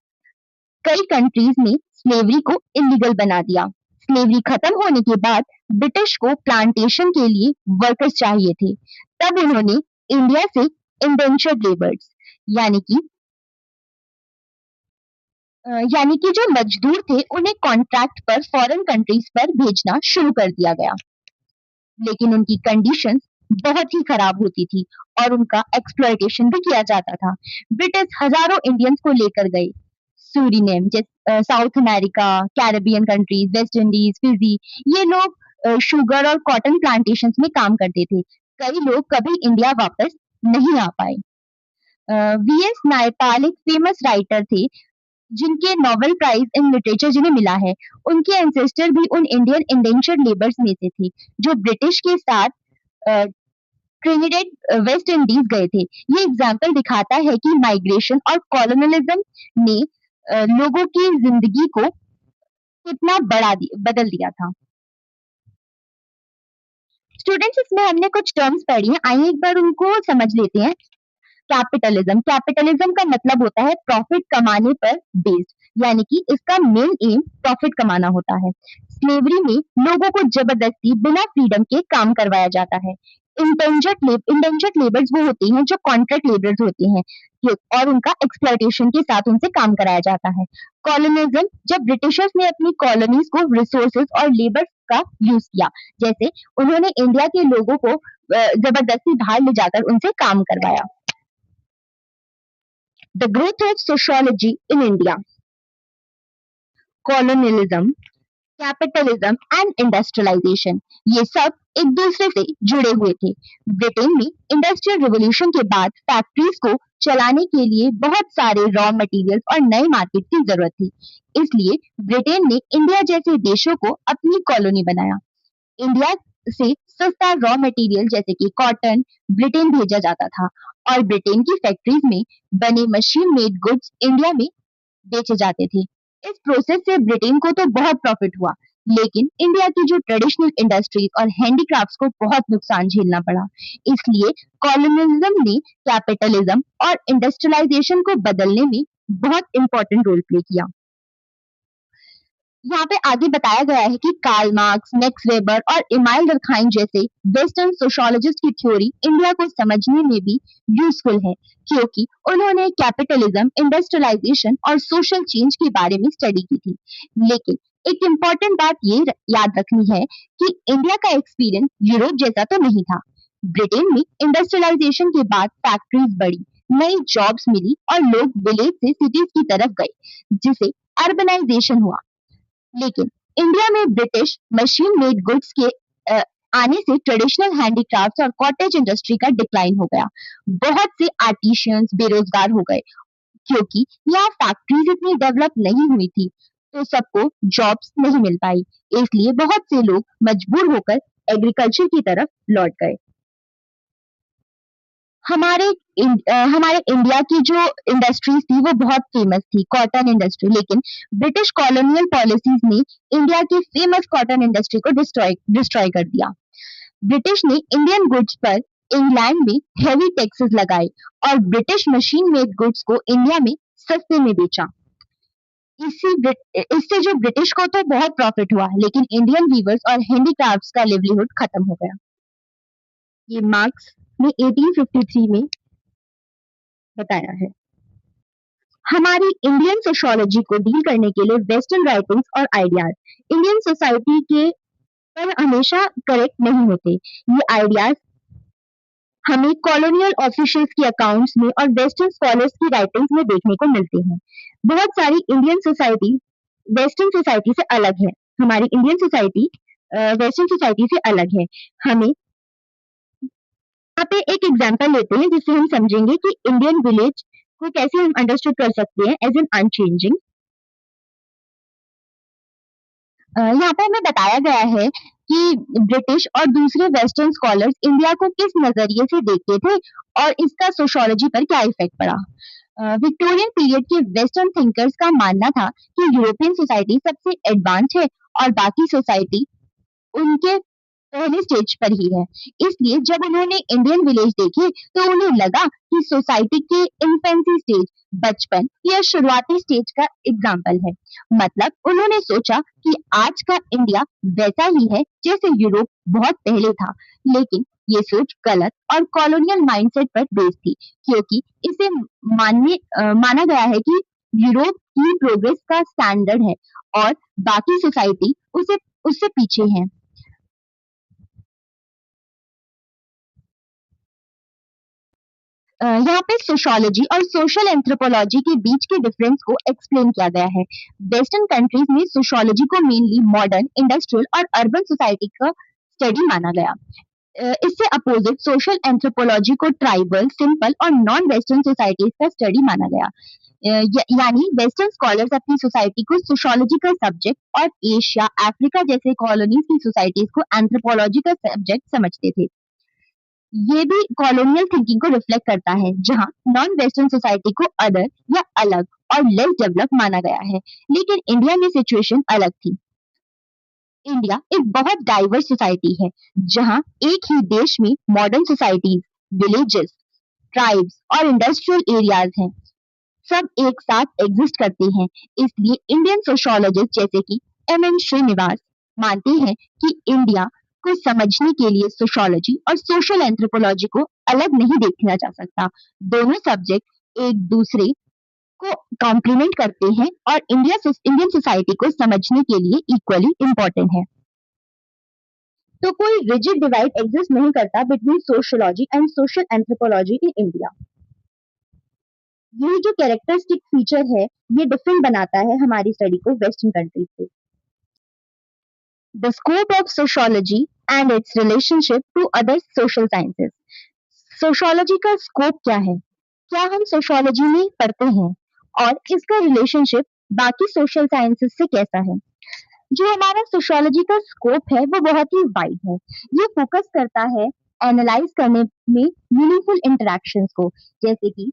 कई कंट्रीज ने स्लेवरी को इलीगल बना दिया। स्लेवरी खत्म होने के बाद ब्रिटिश को प्लांटेशन के लिए वर्कर्स चाहिए थे। तब उन्होंने इंडिया से इंडेंचर्ड लेबर्स यानी कि जो मजदूर थे उन्हें कॉन्ट्रैक्ट पर फॉरेन कंट्रीज पर भेजना शुरू कर दिया गया। लेकिन उनकी कंडीशंस बहुत ही खराब होती थी और उनका एक्सप्लॉयटेशन भी किया जाता था। ब्रिटिश हजारों इंडियंस को लेकर गए Suriname, south America, Caribbean countries, West Indies, Fiji. ये लोग शुगर और कॉटन प्लांटेशंस में काम करते थे। कई लोग कभी इंडिया वापस नहीं आ पाए। वीएस नायपाल एक फेमस राइटर थे जिनके नोबेल प्राइज इन लिटरेचर जिन्हें मिला है। उनके एंसेस्टर भी उन इंडियन इंडेंचर्ड लेबर्स में से थे जो ब्रिटिश के साथ ट्रिनिडेड वेस्ट इंडीज गए थे। ये एग्जाम्पल दिखाता है कि माइग्रेशन और कॉलोनियलिज्म ने लोगों की जिंदगी को कितना बदल दिया था। स्टूडेंट्स, इसमें हमने कुछ टर्म्स पढ़ी हैं, आइए एक बार उनको समझ लेते हैं। कैपिटलिज्म, कैपिटलिज्म का मतलब होता है प्रॉफिट कमाने पर बेस्ड, यानी कि इसका मेन एम प्रॉफिट कमाना होता है। स्लेवरी में लोगों को जबरदस्ती बिना फ्रीडम के काम करवाया जाता है। इंडेंजर्ड लेबर्स वो होते हैं जो कॉन्ट्रैक्ट लेबर्स होते हैं और उनका एक्सप्लॉयटेशन के साथ उनसे काम कराया जाता है। कॉलोनिज्म, जब ब्रिटिशर्स ने अपनी कॉलोनीज को रिसोर्सेज और लेबर का यूज किया, जैसे उन्होंने इंडिया के लोगों को जबरदस्ती बाहर ले जाकर उनसे काम करवाया। The growth of sociology in India, colonialism, capitalism and industrialisation, ये सब एक दूसरे से जुड़े हुए थे। ब्रिटेन में इंडस्ट्रियल रिवॉल्यूशन के बाद फैक्ट्रीज को चलाने के लिए बहुत सारे रॉ मटेरियल्स और नए मार्केट की जरूरत थी। इसलिए ब्रिटेन ने इंडिया जैसे देशों को अपनी कॉलोनी बनाया। इंडिया से सस्ता रॉ मटेरियल जैसे कि कॉटन ब्रिटेन भेजा जाता था और ब्रिटेन की फैक्ट्रीज में बने मशीन मेड गुड्स इंडिया में बेचे जाते थे। इस प्रोसेस से ब्रिटेन को तो बहुत प्रॉफिट हुआ, लेकिन इंडिया की जो ट्रेडिशनल इंडस्ट्रीज और हैंडीक्राफ्ट्स को बहुत नुकसान झेलना पड़ा। इसलिए कॉलोनियलिज्म ने कैपिटलिज्म और इंडस्ट्रियलाइजेशन को बदलने में बहुत इंपॉर्टेंट रोल प्ले किया। यहाँ पे आगे बताया गया है कि कार्ल मार्क्स, मैक्स वेबर और इमाइल डर्कहाइम जैसे वेस्टर्न सोशियोलॉजिस्ट की थ्योरी इंडिया को समझने में भी यूजफुल है, क्योंकि उन्होंने कैपिटलिज्म, इंडस्ट्रियलाइजेशन और सोशल चेंज के बारे में स्टडी की थी। लेकिन एक इम्पॉर्टेंट बात ये याद रखनी है कि इंडिया का एक्सपीरियंस यूरोप जैसा तो नहीं था। ब्रिटेन में इंडस्ट्रियलाइजेशन के बाद फैक्ट्रीज बढ़ी, नई जॉब्स मिली और लोग विलेज से सिटीज की तरफ गए, जिसे अर्बनाइजेशन हुआ। लेकिन इंडिया में ब्रिटिश मशीन मेड गुड्स के आने से ट्रेडिशनल हैंडीक्राफ्ट्स और कॉटेज इंडस्ट्री का डिक्लाइन हो गया। बहुत से आर्टिशियंस बेरोजगार हो गए, क्योंकि यहाँ फैक्ट्रीज इतनी डेवलप नहीं हुई थी, तो सबको जॉब्स नहीं मिल पाई। इसलिए बहुत से लोग मजबूर होकर एग्रीकल्चर की तरफ लौट गए। हमारे इंडिया की जो इंडस्ट्रीज थी वो बहुत फेमस थी, कॉटन इंडस्ट्री। लेकिन ब्रिटिश कॉलोनियल पॉलिसीज ने इंडिया की फेमस कॉटन इंडस्ट्री को डिस्ट्रॉय कर दिया। ब्रिटिश ने इंडियन गुड्स पर इंग्लैंड में हेवी टैक्सेस लगाए और ब्रिटिश मशीन मेड गुड्स को इंडिया में सस्ते में बेचा। इससे जो ब्रिटिश को तो बहुत प्रॉफिट हुआ, लेकिन इंडियन वीवर्स और हैंडीक्राफ्ट्स का लिवलीहुड खत्म हो गया। ये मार्क्स ने 1853 में बताया है। हमारी इंडियन सोशियोलॉजी को डील करने के लिए वेस्टर्न राइटिंग्स और आइडियाज इंडियन सोसाइटी के पर हमेशा करेक्ट नहीं होते। ये आइडियाज हमें कॉलोनियल ऑफिशियल्स की अकाउंट्स में और वेस्टर्न स्कॉलर्स की राइटिंग्स में देखने को मिलते हैं। बहुत सारी इंडियन सोसाइटी वेस्टर्न सोसाइटी से अलग है। हमारी इंडियन सोसाइटी वेस्टर्न सोसाइटी से अलग है। हमें यहाँ पे एक एग्जांपल लेते हैं जिससे हम समझेंगे कि इंडियन विलेज को कैसे हम अंडरस्टूड कर सकते हैं एज एन अनचेंजिंग। यहाँ पे हमें बताया गया है कि ब्रिटिश और दूसरे वेस्टर्न स्कॉलर्स इंडिया को किस नजरिए से देखते थे और इसका सोशियोलॉजी पर क्या इफेक्ट पड़ा। विक्टोरियन पीरियड के वेस्टर्न थिंकर्स का मानना था कि यूरोपियन सोसाइटी सबसे एडवांस है और बाकी सोसाइटी उनके पहले स्टेज पर ही है। इसलिए जब उन्होंने इंडियन विलेज देखे तो उन्हें लगा कि सोसाइटी के इन्फेंसी स्टेज, बचपन या शुरुआती स्टेज का एग्जाम्पल है। मतलब उन्होंने सोचा कि आज का इंडिया वैसा ही है जैसे यूरोप बहुत पहले था, लेकिन ये सोच गलत और कॉलोनियल माइंडसेट पर बेस्ड थी, क्योंकि इसे माना गया है कि यूरोप की प्रोग्रेस का स्टैंडर्ड है और बाकी सोसाइटी उसे उससे पीछे है। यहाँ पे सोशियोलॉजी और सोशल एंथ्रोपोलॉजी के बीच के डिफरेंस को एक्सप्लेन किया गया है। वेस्टर्न कंट्रीज में सोशियोलॉजी को मेनली मॉडर्न, इंडस्ट्रियल और अर्बन सोसाइटी का स्टडी माना गया। इससे अपोजिट सोशल एंथ्रोपोलॉजी को ट्राइबल, सिंपल और नॉन वेस्टर्न सोसाइटीज का स्टडी माना गया। यानी वेस्टर्न स्कॉलर्स अपनी सोसाइटी को सोशियोलॉजी का सब्जेक्ट और एशिया, अफ्रीका जैसे कॉलोनीज की सोसाइटीज को एंथ्रोपोलॉजी का सब्जेक्ट समझते थे। ये भी कॉलोनियल थिंकिंग को रिफ्लेक्ट करता है, जहां नॉन वेस्टर्न सोसाइटी को अदर या अलग और लेस डेवलप माना गया है। लेकिन इंडिया में सिचुएशन अलग थी। इंडिया एक बहुत डाइवर्स सोसाइटी है, जहां एक ही देश में मॉडर्न सोसाइटीज, विलेजेस, ट्राइब्स और इंडस्ट्रियल एरियाज हैं, सब एक साथ एग्जिस्ट करते हैं। इसलिए इंडियन सोशियोलॉजिस्ट जैसे कि एम श्रीनिवास मानते हैं कि इंडिया को समझने के लिए सोशियोलॉजी और सोशल एंथ्रोपोलॉजी को अलग नहीं देखा जा सकता। दोनों सब्जेक्ट एक दूसरे को कॉम्प्लीमेंट करते हैं और इंडियन सोसाइटी को समझने के लिए इक्वली इम्पोर्टेंट है। तो कोई रिजिड डिवाइड एग्जिस्ट नहीं करता between sociology and social anthropology in India. यही जो कैरेक्टरिस्टिक फीचर है, ये डिफरेंट बनाता है हमारी स्टडी को वेस्टर्न कंट्रीज से। The scope of sociology and its relationship to other social sciences. Sociology का स्कोप क्या है? क्या हम सोशियोलॉजी में पढ़ते हैं और इसका रिलेशनशिप बाकी सोशल साइंसेस से कैसा है? जो हमारा सोशियोलॉजी का स्कोप है वो बहुत ही वाइड है। ये फोकस करता है एनालाइज करने में मीनिंगफुल इंटरेक्शंस को, जैसे कि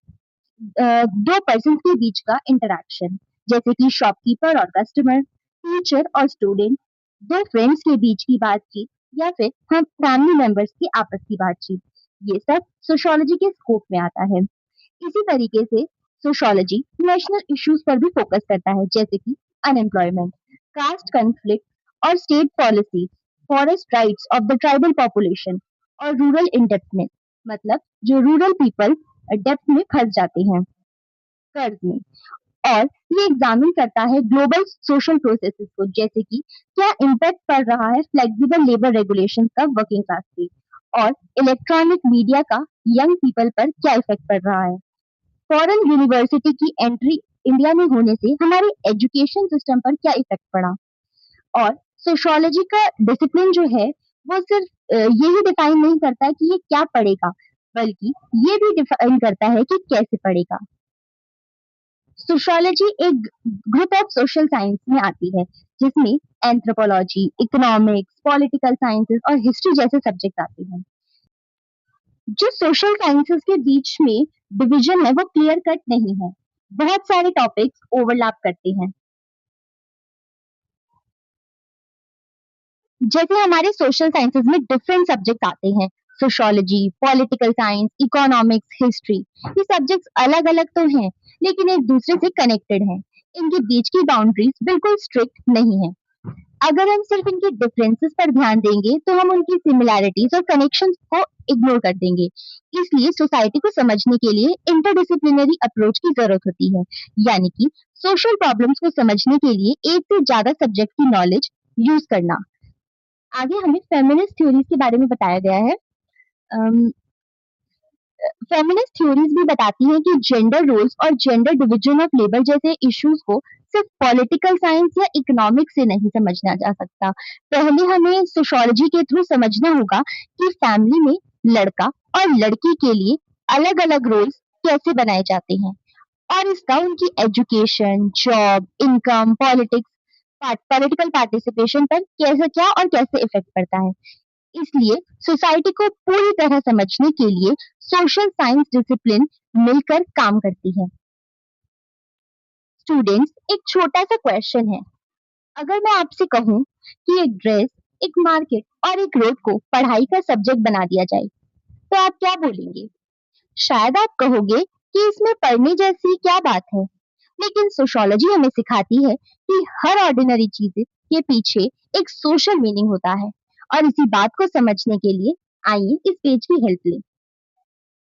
दो पर्सन के बीच का इंटरेक्शन, जैसे कि शॉपकीपर और कस्टमर, टीचर और स्टूडेंट, दो फ्रेंड्स के बीच की बातचीत, या फिर हम फैमिली मेंबर्स की आपस की बातचीत। ये सब सोशियोलॉजी के स्कोप में आता है। इसी तरीके से सोशियोलॉजी नेशनल इश्यूज पर भी फोकस करता है, जैसे कि अनएम्प्लॉयमेंट, कास्ट कन्फ्लिक्ट और state policy, forest rights of the tribal population और रूरल इंडेप्थनेस, मतलब जो रूरल पीपल डेप्थ में फंस जाते हैं, कर्ज में। और ये एग्जामिन करता है ग्लोबल सोशल प्रोसेसेस को, जैसे कि क्या इम्पैक्ट पड़ रहा है फ्लेक्सिबल लेबर रेगुलेशन का वर्किंग क्लास पे, और इलेक्ट्रॉनिक मीडिया का यंग पीपल पर क्या इफेक्ट पड़ रहा है। फॉरेन यूनिवर्सिटी की एंट्री इंडिया में होने से हमारे एजुकेशन सिस्टम पर क्या इफेक्ट पड़ा। और सोशियोलॉजी का डिसिप्लिन जो है वो सिर्फ यही डिफाइन नहीं करता कि ये क्या पढ़ेगा, बल्कि ये भी डिफाइन करता है कि कैसे पढ़ेगा। सोशियोलॉजी एक ग्रुप ऑफ सोशल साइंस में आती है, जिसमें एंथ्रोपोलॉजी, इकोनॉमिक्स, पॉलिटिकल साइंसेस और हिस्ट्री जैसे सब्जेक्ट आते हैं। जो सोशल साइंसेस के बीच में डिवीजन है वो क्लियर कट नहीं है, बहुत सारे टॉपिक्स ओवरलैप करते हैं। जैसे हमारे सोशल साइंसेस में डिफरेंट सब्जेक्ट आते हैं, sociology, political science, economics, history. ये सब्जेक्ट्स अलग अलग तो हैं, लेकिन एक दूसरे से कनेक्टेड हैं। इनके बीच की बाउंड्रीज बिल्कुल स्ट्रिक्ट नहीं है। अगर हम सिर्फ इनके डिफरेंसेस पर ध्यान देंगे तो हम उनकी सिमिलैरिटीज और कनेक्शंस को इग्नोर कर देंगे। इसलिए सोसाइटी को समझने के लिए इंटरडिसिप्लिनरी अप्रोच की जरूरत होती है, यानी कि सोशल प्रॉब्लम्स को समझने के लिए एक से ज्यादा सब्जेक्ट की नॉलेज यूज करना। आगे हमें फेमिनिस्ट थ्योरीज के बारे में बताया गया है। फेमिनिस्ट थ्योरीज भी बताती हैं कि जेंडर रोल्स और जेंडर डिवीजन ऑफ लेबर जैसे इश्यूज को सिर्फ पॉलिटिकल साइंस या इकोनॉमिक्स से नहीं समझना जा सकता। पहले हमें सोशियोलॉजी के थ्रू समझना होगा कि फैमिली में लड़का और लड़की के लिए अलग अलग रोल्स कैसे बनाए जाते हैं, और इसका उनकी education, job, income, political participation पर कैसे क्या और कैसे इफेक्ट पड़ता है। इसलिए सोसाइटी को पूरी तरह समझने के लिए सोशल साइंस डिसिप्लिन मिलकर काम करती है। स्टूडेंट्स, एक छोटा सा क्वेश्चन है। अगर मैं आपसे कहूं कि एक ड्रेस एक मार्केट और एक रोड को पढ़ाई का सब्जेक्ट बना दिया जाए, तो आप क्या बोलेंगे? शायद आप कहोगे कि इसमें पढ़ने जैसी क्या बात है, लेकिन सोशियोलॉजी हमें सिखाती है कि हर ऑर्डिनरी चीज के पीछे एक सोशल मीनिंग होता है। और इसी बात को समझने के लिए आइए इस पेज की हेल्प लें।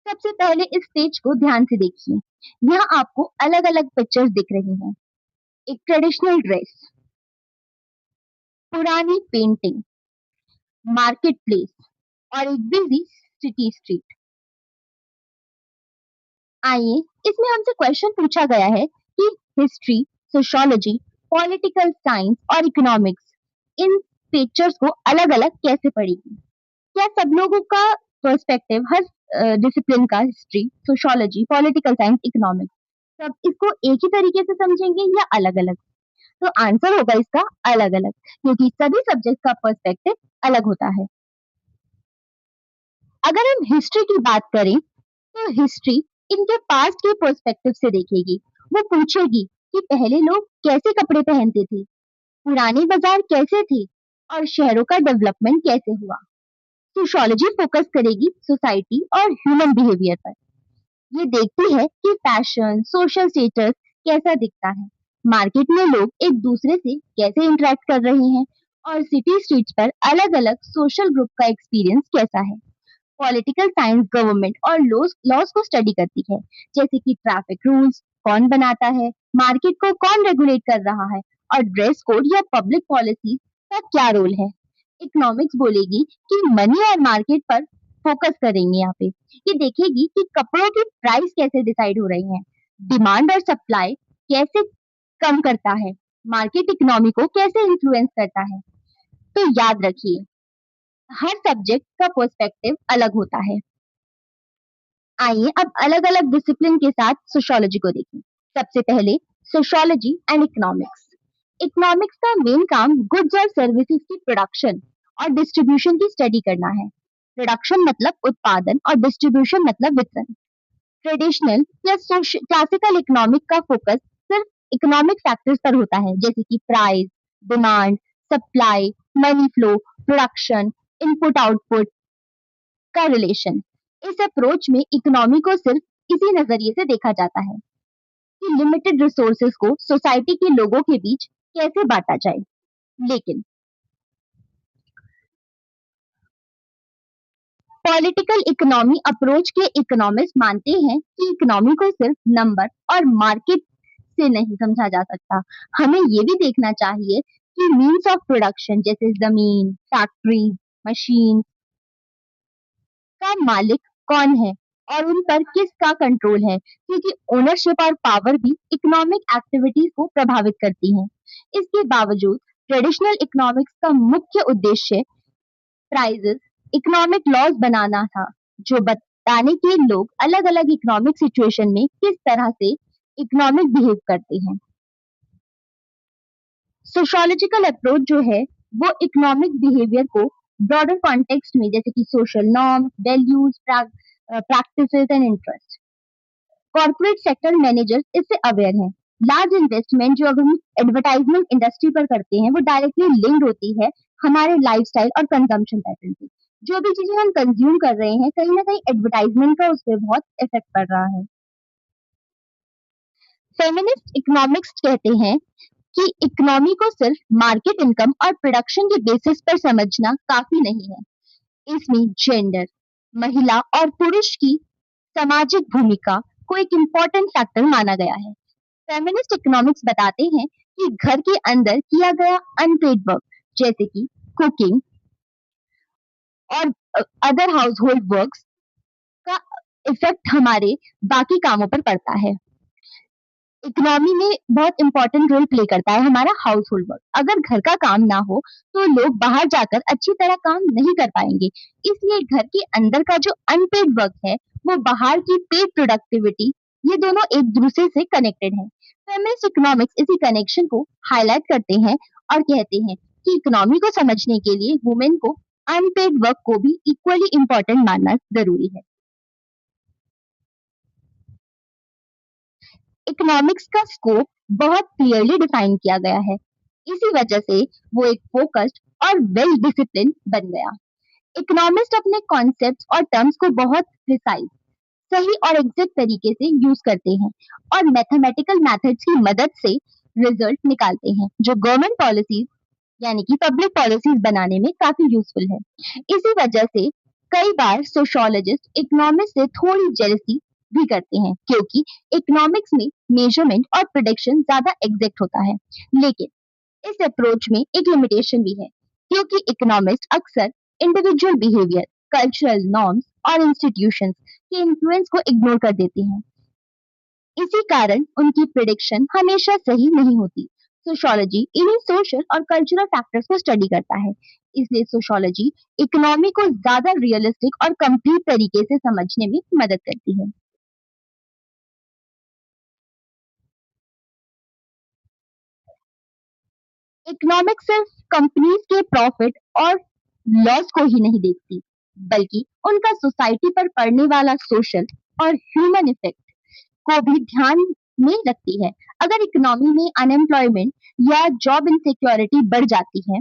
सबसे पहले इस पेज को ध्यान से देखिए। यहाँ आपको अलग अलग पिक्चर्स दिख रही हैं। एक ट्रेडिशनल ड्रेस, पुरानी पेंटिंग, मार्केट प्लेस और एक बिजी सिटी स्ट्रीट। आइए, इसमें हमसे क्वेश्चन पूछा गया है कि हिस्ट्री, सोशियोलॉजी, पॉलिटिकल साइंस और इकोनॉमिक्स इन पिक्चर्स को अलग अलग कैसे पढ़ेगी? क्या सब लोगों का पर्सपेक्टिव हर डिसिप्लिन का, history, sociology, political science, economics, सब इसको एक ही तरीके से समझेंगे या अलग अलग? तो आंसर होगा इसका अलग अलग, क्योंकि सभी सब्जेक्ट का पर्सपेक्टिव अलग होता है। अगर हम हिस्ट्री की बात करें तो हिस्ट्री इनके पास्ट के पर्सपेक्टिव से देखेगी। वो पूछेगी कि पहले लोग कैसे कपड़े पहनते थे, पुराने बाजार कैसे थे और शहरों का डेवलपमेंट कैसे हुआ। सोशियोलॉजी फोकस करेगी सोसाइटी और ह्यूमन बिहेवियर पर। ये देखती है कि फैशन, सोशल स्टेटस कैसा दिखता है, मार्केट में लोग एक दूसरे से कैसे इंटरेक्ट कर रहे हैं और सिटी स्ट्रीट्स पर अलग अलग सोशल ग्रुप का एक्सपीरियंस कैसा है। पॉलिटिकल साइंस गवर्नमेंट और लॉज को स्टडी करती है, जैसे कि ट्रैफिक रूल्स कौन बनाता है, मार्केट को कौन रेगुलेट कर रहा है और ड्रेस कोड या पब्लिक पॉलिसी का क्या रोल है। इकोनॉमिक्स बोलेगी कि मनी और मार्केट पर फोकस करेंगे यहाँ पे। ये देखेगी कि कपड़ों की प्राइस कैसे डिसाइड हो रही है, डिमांड और सप्लाई कैसे कम करता है, मार्केट इकोनॉमी को कैसे इन्फ्लुएंस करता है। तो याद रखिए, हर सब्जेक्ट का पर्सपेक्टिव अलग होता है। आइए अब अलग अलग डिसिप्लिन के साथ सोशियोलॉजी को देखें। सबसे पहले सोशियोलॉजी एंड इकोनॉमिक्स। इकोनॉमिक्स का मेन काम गुड्स और सर्विसेज की प्रोडक्शन और डिस्ट्रीब्यूशन की स्टडी करना है। प्रोडक्शन मतलब उत्पादन और डिस्ट्रीब्यूशन मतलब वितरण। ट्रेडिशनल या क्लासिकल इकोनॉमिक का फोकस सिर्फ इकोनॉमिक फैक्टर्स पर होता है, जैसे कि price, demand, supply, money flow, production, input output का रिलेशन। इस अप्रोच में इकोनॉमी को सिर्फ इसी नजरिए से देखा जाता है कि लिमिटेड रिसोर्सेज को सोसाइटी के लोगों के बीच कैसे बांटा जाए। लेकिन पॉलिटिकल इकोनॉमी अप्रोच के इकोनॉमिस्ट मानते हैं कि इकोनॉमी को सिर्फ नंबर और मार्केट से नहीं समझा जा सकता। हमें ये भी देखना चाहिए कि मीन्स ऑफ प्रोडक्शन जैसे जमीन, फैक्ट्रीज, मशीन का मालिक कौन है और उन पर किसका कंट्रोल है, क्योंकि ओनरशिप और पावर भी इकोनॉमिक एक्टिविटीज को प्रभावित करती हैं। इसके बावजूद ट्रेडिशनल इकोनॉमिक्स का मुख्य उद्देश्य प्राइजेस, इकोनॉमिक लॉज बनाना था, जो बताने के लोग अलग अलग इकोनॉमिक सिचुएशन में किस तरह से इकोनॉमिक बिहेव करते हैं। सोशियोलॉजिकल अप्रोच जो है वो इकोनॉमिक बिहेवियर को ब्रॉडर कॉन्टेक्स्ट में, जैसे कि social norm, values, practices and interest. Corporate sector managers इससे अवेयर हैं। लार्ज इन्वेस्टमेंट जो अगर हम एडवर्टाइजमेंट इंडस्ट्री पर करते हैं वो डायरेक्टली लिंक्ड होती है हमारे लाइफस्टाइल और कंजम्पशन पैटर्न से। जो भी चीजें हम कंज्यूम कर रहे हैं कहीं ना कहीं एडवर्टाइजमेंट का उस पर बहुत इफेक्ट पड़ रहा है। फेमिनिस्ट इकोनॉमिक्स कहते हैं कि इकोनॉमी को सिर्फ मार्केट इनकम और प्रोडक्शन के बेसिस पर समझना काफी नहीं है। इसमें जेंडर, महिला और पुरुष की सामाजिक भूमिका को एक इम्पोर्टेंट फैक्टर माना गया है। फेमिनिस्ट इकोनॉमिक्स बताते हैं कि घर के अंदर किया गया अनपेड वर्क, जैसे कि कुकिंग और अदर हाउस होल्ड वर्क्स का इफेक्ट हमारे बाकी कामों पर पड़ता है। इकोनॉमी में बहुत इंपॉर्टेंट रोल प्ले करता है हमारा हाउस होल्ड वर्क। अगर घर का काम ना हो तो लोग बाहर जाकर अच्छी तरह काम नहीं कर पाएंगे। इसलिए घर के अंदर का जो अनपेड वर्क है वो बाहर की पेड प्रोडक्टिविटी, ये दोनों एक दूसरे से कनेक्टेड है। फेमिनिस्ट इकोनॉमिक्स इसी कनेक्शन को हाईलाइट करते हैं और कहते हैं कि इकोनॉमी को समझने के लिए वुमेन को अनपेड वर्क को भी इक्वली इम्पोर्टेंट मानना जरूरी है। इकोनॉमिक्स का स्कोप बहुत क्लियरली डिफाइन किया गया है। इसी वजह से वो एक फोकस्ड और वेल डिसिप्लिन बन गया। इकोनॉमिस्ट अपने कॉन्सेप्ट्स और टर्म्स को बहुत प्रिसाइज, सही और एग्जैक्ट तरीके से यूज करते हैं और मैथमेटिकल मेथड्स की मदद से रिजल्ट निकालते हैं जो गवर्नमेंट पॉलिसीज यानी कि पब्लिक पॉलिसीज बनाने में काफी यूजफुल है। इसी वजह से कई बार सोशियोलॉजिस्ट इकोनॉमिक्स से थोड़ी जेलसी भी करते हैं क्योंकि इकोनॉमिक्स में मेजरमेंट और प्रिडिक्शन ज्यादा एग्जैक्ट होता है। लेकिन इस अप्रोच में एक लिमिटेशन भी है क्योंकि इकोनॉमिस्ट अक्सर इंडिविजुअल बिहेवियर, कल्चरल नॉर्म्स और इंस्टीट्यूशंस के इन्फ्लुएंस को इग्नोर कर देते हैं। इसी कारण उनकी प्रिडिक्शन हमेशा सही नहीं होती। सोशियोलॉजी इन्हीं सोशल और कल्चरल फैक्टर्स को स्टडी करता है। इसलिए सोशियोलॉजी इकोनॉमी को ज्यादा रियलिस्टिक और कंप्लीट तरीके से समझने में मदद करती है। इकोनॉमिक्स सिर्फ कंपनीज के प्रॉफिट और लॉस को ही नहीं देखती, बल्कि उनका सोसाइटी पर पड़ने वाला सोशल और ह्यूमन इफेक्ट को भी ध्यान में रखती है। अगर इकोनॉमी में अनएम्प्लॉयमेंट या जॉब इनसिक्योरिटी बढ़ जाती है,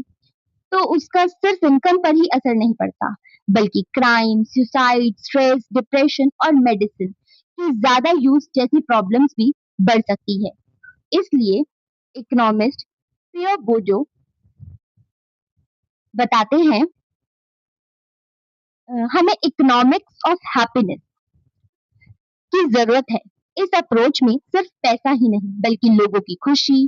तो उसका सिर्फ इनकम पर ही असर नहीं पड़ता, बल्कि क्राइम, सुसाइड, स्ट्रेस, डिप्रेशन और मेडिसिन की ज्यादा यूज जैसी प्रॉब्लम्स भी बढ़ सकती है। इसलिए इकोनॉमिस्ट पियर बोजो बताते हैं, हमें इकोनॉमिक्स ऑफ हैप्पीनेस की जरूरत है। इस अप्रोच में सिर्फ पैसा ही नहीं, बल्कि लोगों की खुशी,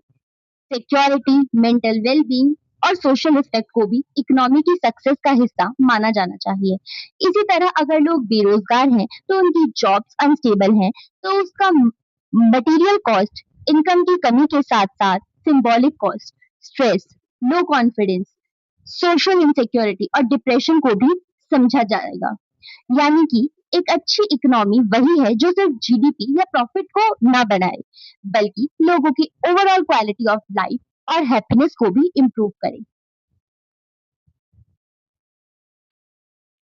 सिक्योरिटी, मेंटल वेलबींग और सोशल इफेक्ट को भी इकोनॉमी की सक्सेस का हिस्सा माना जाना चाहिए। इसी तरह अगर लोग बेरोजगार हैं, तो उनकी जॉब्स अनस्टेबल हैं, तो उसका मटेरियल कॉस्ट, इनकम की कमी के साथ साथ symbolic cost, stress, low confidence, social insecurity और डिप्रेशन को भी समझा जाएगा। यानी कि एक अच्छी इकोनॉमी वही है जो सिर्फ जीडीपी या प्रॉफिट को ना बढ़ाए, बल्कि लोगों की ओवरऑल क्वालिटी ऑफ लाइफ और हैप्पीनेस को भी इम्प्रूव करे।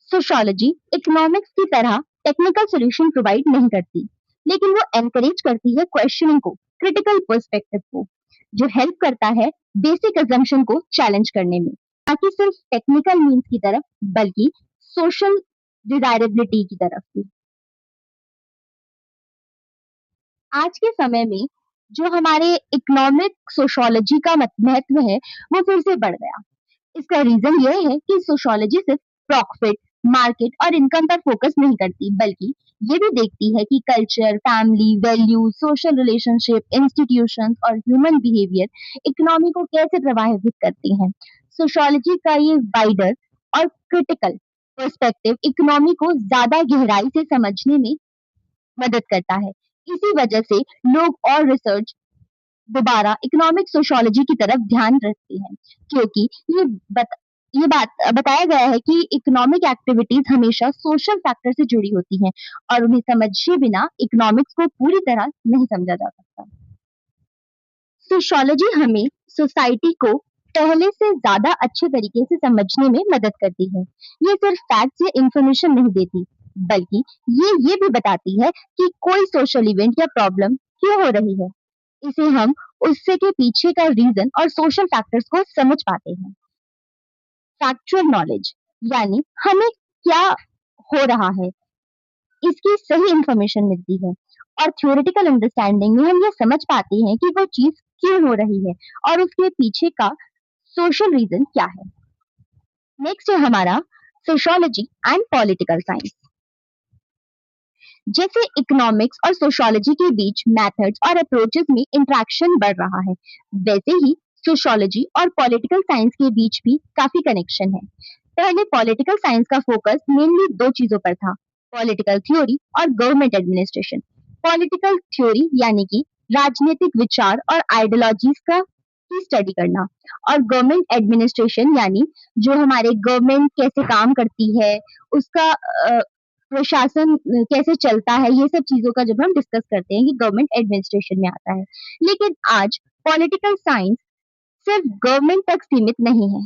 सोशियोलॉजी इकोनॉमिक्स की तरह टेक्निकल सॉल्यूशन प्रोवाइड नहीं करती, लेकिन वो एनकरेज करती है क्वेश्चनिंग को, क्रिटिकल पर्सपेक्टिव को, जो हेल्प करता है बेसिक अजम्पशन को चैलेंज करने में, ताकि सिर्फ टेक्निकल मीन्स की तरफ, बल्कि सोशल डिजायरेबिलिटी की तरफ भी। आज के समय में जो हमारे इकोनॉमिक सोशियोलॉजी का महत्व है, वो फिर से बढ़ गया। इसका रीजन ये है कि सोशियोलॉजी सिर्फ प्रॉफिट, मार्केट और इनकम पर फोकस नहीं करती, बल्कि ये भी देखती है कि culture, family, values, social relationship, institutions और ह्यूमन बिहेवियर इकोनॉमी को कैसे प्रभावित करते हैं। सोशियोलॉजी का ये वाइडर और क्रिटिकल पर्सपेक्टिव इकोनॉमी को ज्यादा गहराई से समझने में मदद करता है। इसी वजह से लोग और रिसर्च दोबारा इकोनॉमिक सोशियोलॉजी की तरफ ध्यान रखते हैं, क्योंकि ये बात बताया गया है कि इकोनॉमिक एक्टिविटीज हमेशा सोशल फैक्टर से जुड़ी होती हैं और उन्हें समझे बिना इकोनॉमिक्स को पूरी तरह नहीं समझा जा सकता। सोशियोलॉजी हमें सोसाइटी को पहले से ज्यादा अच्छे तरीके से समझने में मदद करती है। ये सिर्फ फैक्ट्स या इंफॉर्मेशन नहीं देती, बल्कि ये भी बताती है कि कोई सोशल इवेंट या प्रॉब्लम क्यों हो रही है। इसे हम उससे के पीछे का रीजन और सोशल फैक्टर्स को समझ पाते हैं। फैक्चुअल नॉलेज यानी हमें क्या हो रहा है, इसकी सही इंफॉर्मेशन मिलती है, और थ्योरेटिकल अंडरस्टैंडिंग में हम ये समझ पाते हैं कि वो चीज क्यों हो रही है और उसके पीछे का सोशल रीजन क्या है। नेक्स्ट है हमारा सोशियोलॉजी एंड पॉलिटिकल साइंस। जैसे इकोनॉमिक्स और सोशियोलॉजी के बीच मेथड्स और अप्रोचेस में इंटरेक्शन बढ़ रहा है, वैसे ही सोशियोलॉजी और पॉलिटिकल साइंस के बीच भी काफी कनेक्शन है। पहले पॉलिटिकल साइंस का फोकस मेनली दो चीजों पर था, पॉलिटिकल थ्योरी और गवर्नमेंट एडमिनिस्ट्रेशन। पॉलिटिकल थ्योरी यानी कि राजनीतिक विचार और आइडियोलॉजीज का की स्टडी करना, और गवर्नमेंट एडमिनिस्ट्रेशन यानी जो हमारे गवर्नमेंट कैसे काम करती है, उसका प्रशासन कैसे चलता है, ये सब चीजों का जब हम डिस्कस करते हैं कि गवर्नमेंट एडमिनिस्ट्रेशन में आता है। लेकिन आज पॉलिटिकल साइंस सिर्फ गवर्नमेंट तक सीमित नहीं है।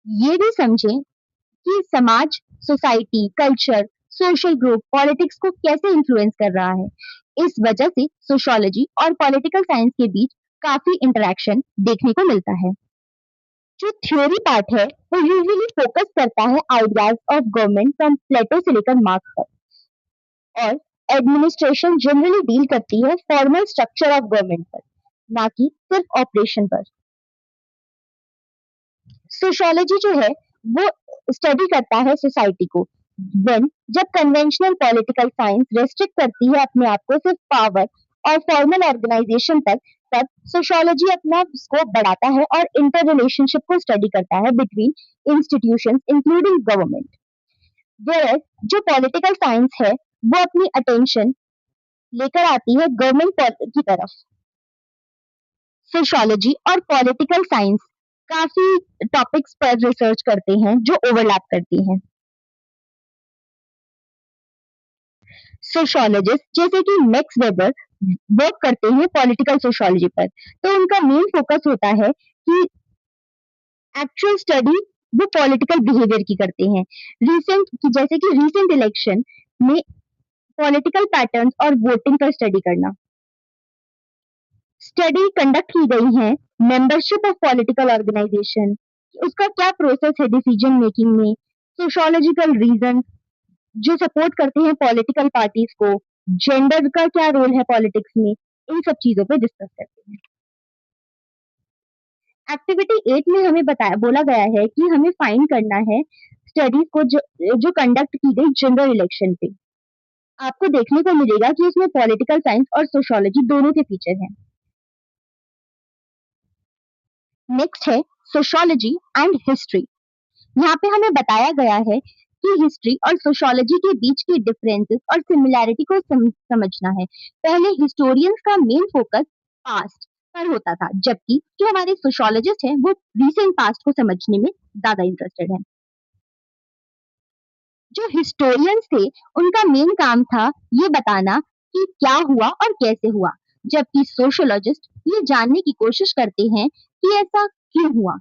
ये भी समझें कि समाज, society, culture, social group politics को कैसे इन्फ्लुएंस कर रहा है। इस वजह से सोशियोलॉजी और पॉलिटिकल साइंस के बीच काफी इंटरेक्शन देखने को मिलता है। जो थ्योरी पार्ट है वो यूजुअली फोकस करता है आइडियाज ऑफ गवर्नमेंट फ्रॉम प्लेटो से लेकर मार्क्स तक, और एडमिनिस्ट्रेशन जनरली डील करती है फॉर्मल स्ट्रक्चर ऑफ गवर्नमेंट पर, ना कि सिर्फ ऑपरेशन पर। सोशियोलॉजी जो है वो स्टडी करता है सोसाइटी को। When, जब कन्वेंशनल पॉलिटिकल साइंस रेस्ट्रिक्ट करती है अपने आप को सिर्फ पावर और फॉर्मल ऑर्गेनाइजेशन तक, तब सोशियोलॉजी अपना स्कोप बढ़ाता है और इंटर रिलेशनशिप को स्टडी करता है between institutions including government. Where जो पॉलिटिकल साइंस है वो अपनी अटेंशन लेकर आती है गवर्नमेंट की तरफ। सोशियोलॉजी और पॉलिटिकल साइंस काफी टॉपिक्स पर रिसर्च करते हैं जो ओवरलैप करती हैं। सोशियोलॉजिस्ट जैसे कि मैक्स वेबर वर्क करते हैं पॉलिटिकल सोशियोलॉजी पर, तो उनका मेन फोकस होता है कि एक्चुअल स्टडी वो पॉलिटिकल बिहेवियर की करते हैं। जैसे कि रीसेंट इलेक्शन में पॉलिटिकल पैटर्न्स और वोटिंग पर स्टडी करना। स्टडी कंडक्ट की गई है मेंबरशिप ऑफ पॉलिटिकल ऑर्गेनाइजेशन, उसका क्या प्रोसेस है डिसीजन मेकिंग में, सोशियोलॉजिकल रीजन जो सपोर्ट करते हैं पॉलिटिकल पार्टीज को, जेंडर का क्या रोल है पॉलिटिक्स में, इन सब चीजों पे डिस्कस करते हैं। एक्टिविटी 8 में हमें बोला गया है कि हमें फाइंड करना है स्टडीज को जो कंडक्ट की गई जनरल इलेक्शन पे। आपको देखने को मिलेगा कि इसमें पॉलिटिकल साइंस और सोशियोलॉजी दोनों के फीचर हैं। नेक्स्ट है सोशियोलॉजी एंड हिस्ट्री। यहाँ पे हमें बताया गया है कि हिस्ट्री और सोशियोलॉजी के बीच के डिफरेंसेस और सिमिलैरिटी को समझना है। पहले हिस्टोरियंस का मेन फोकस पास्ट पर होता था, जबकि जो हमारे सोशियोलॉजिस्ट हैं वो रिसेंट पास्ट को समझने में ज्यादा इंटरेस्टेड हैं। जो हिस्टोरियंस थे उनका मेन काम था ये बताना कि क्या हुआ और कैसे हुआ, जबकि सोशियोलॉजिस्ट ये जानने की कोशिश करते हैं कि ऐसा क्यों हुआ।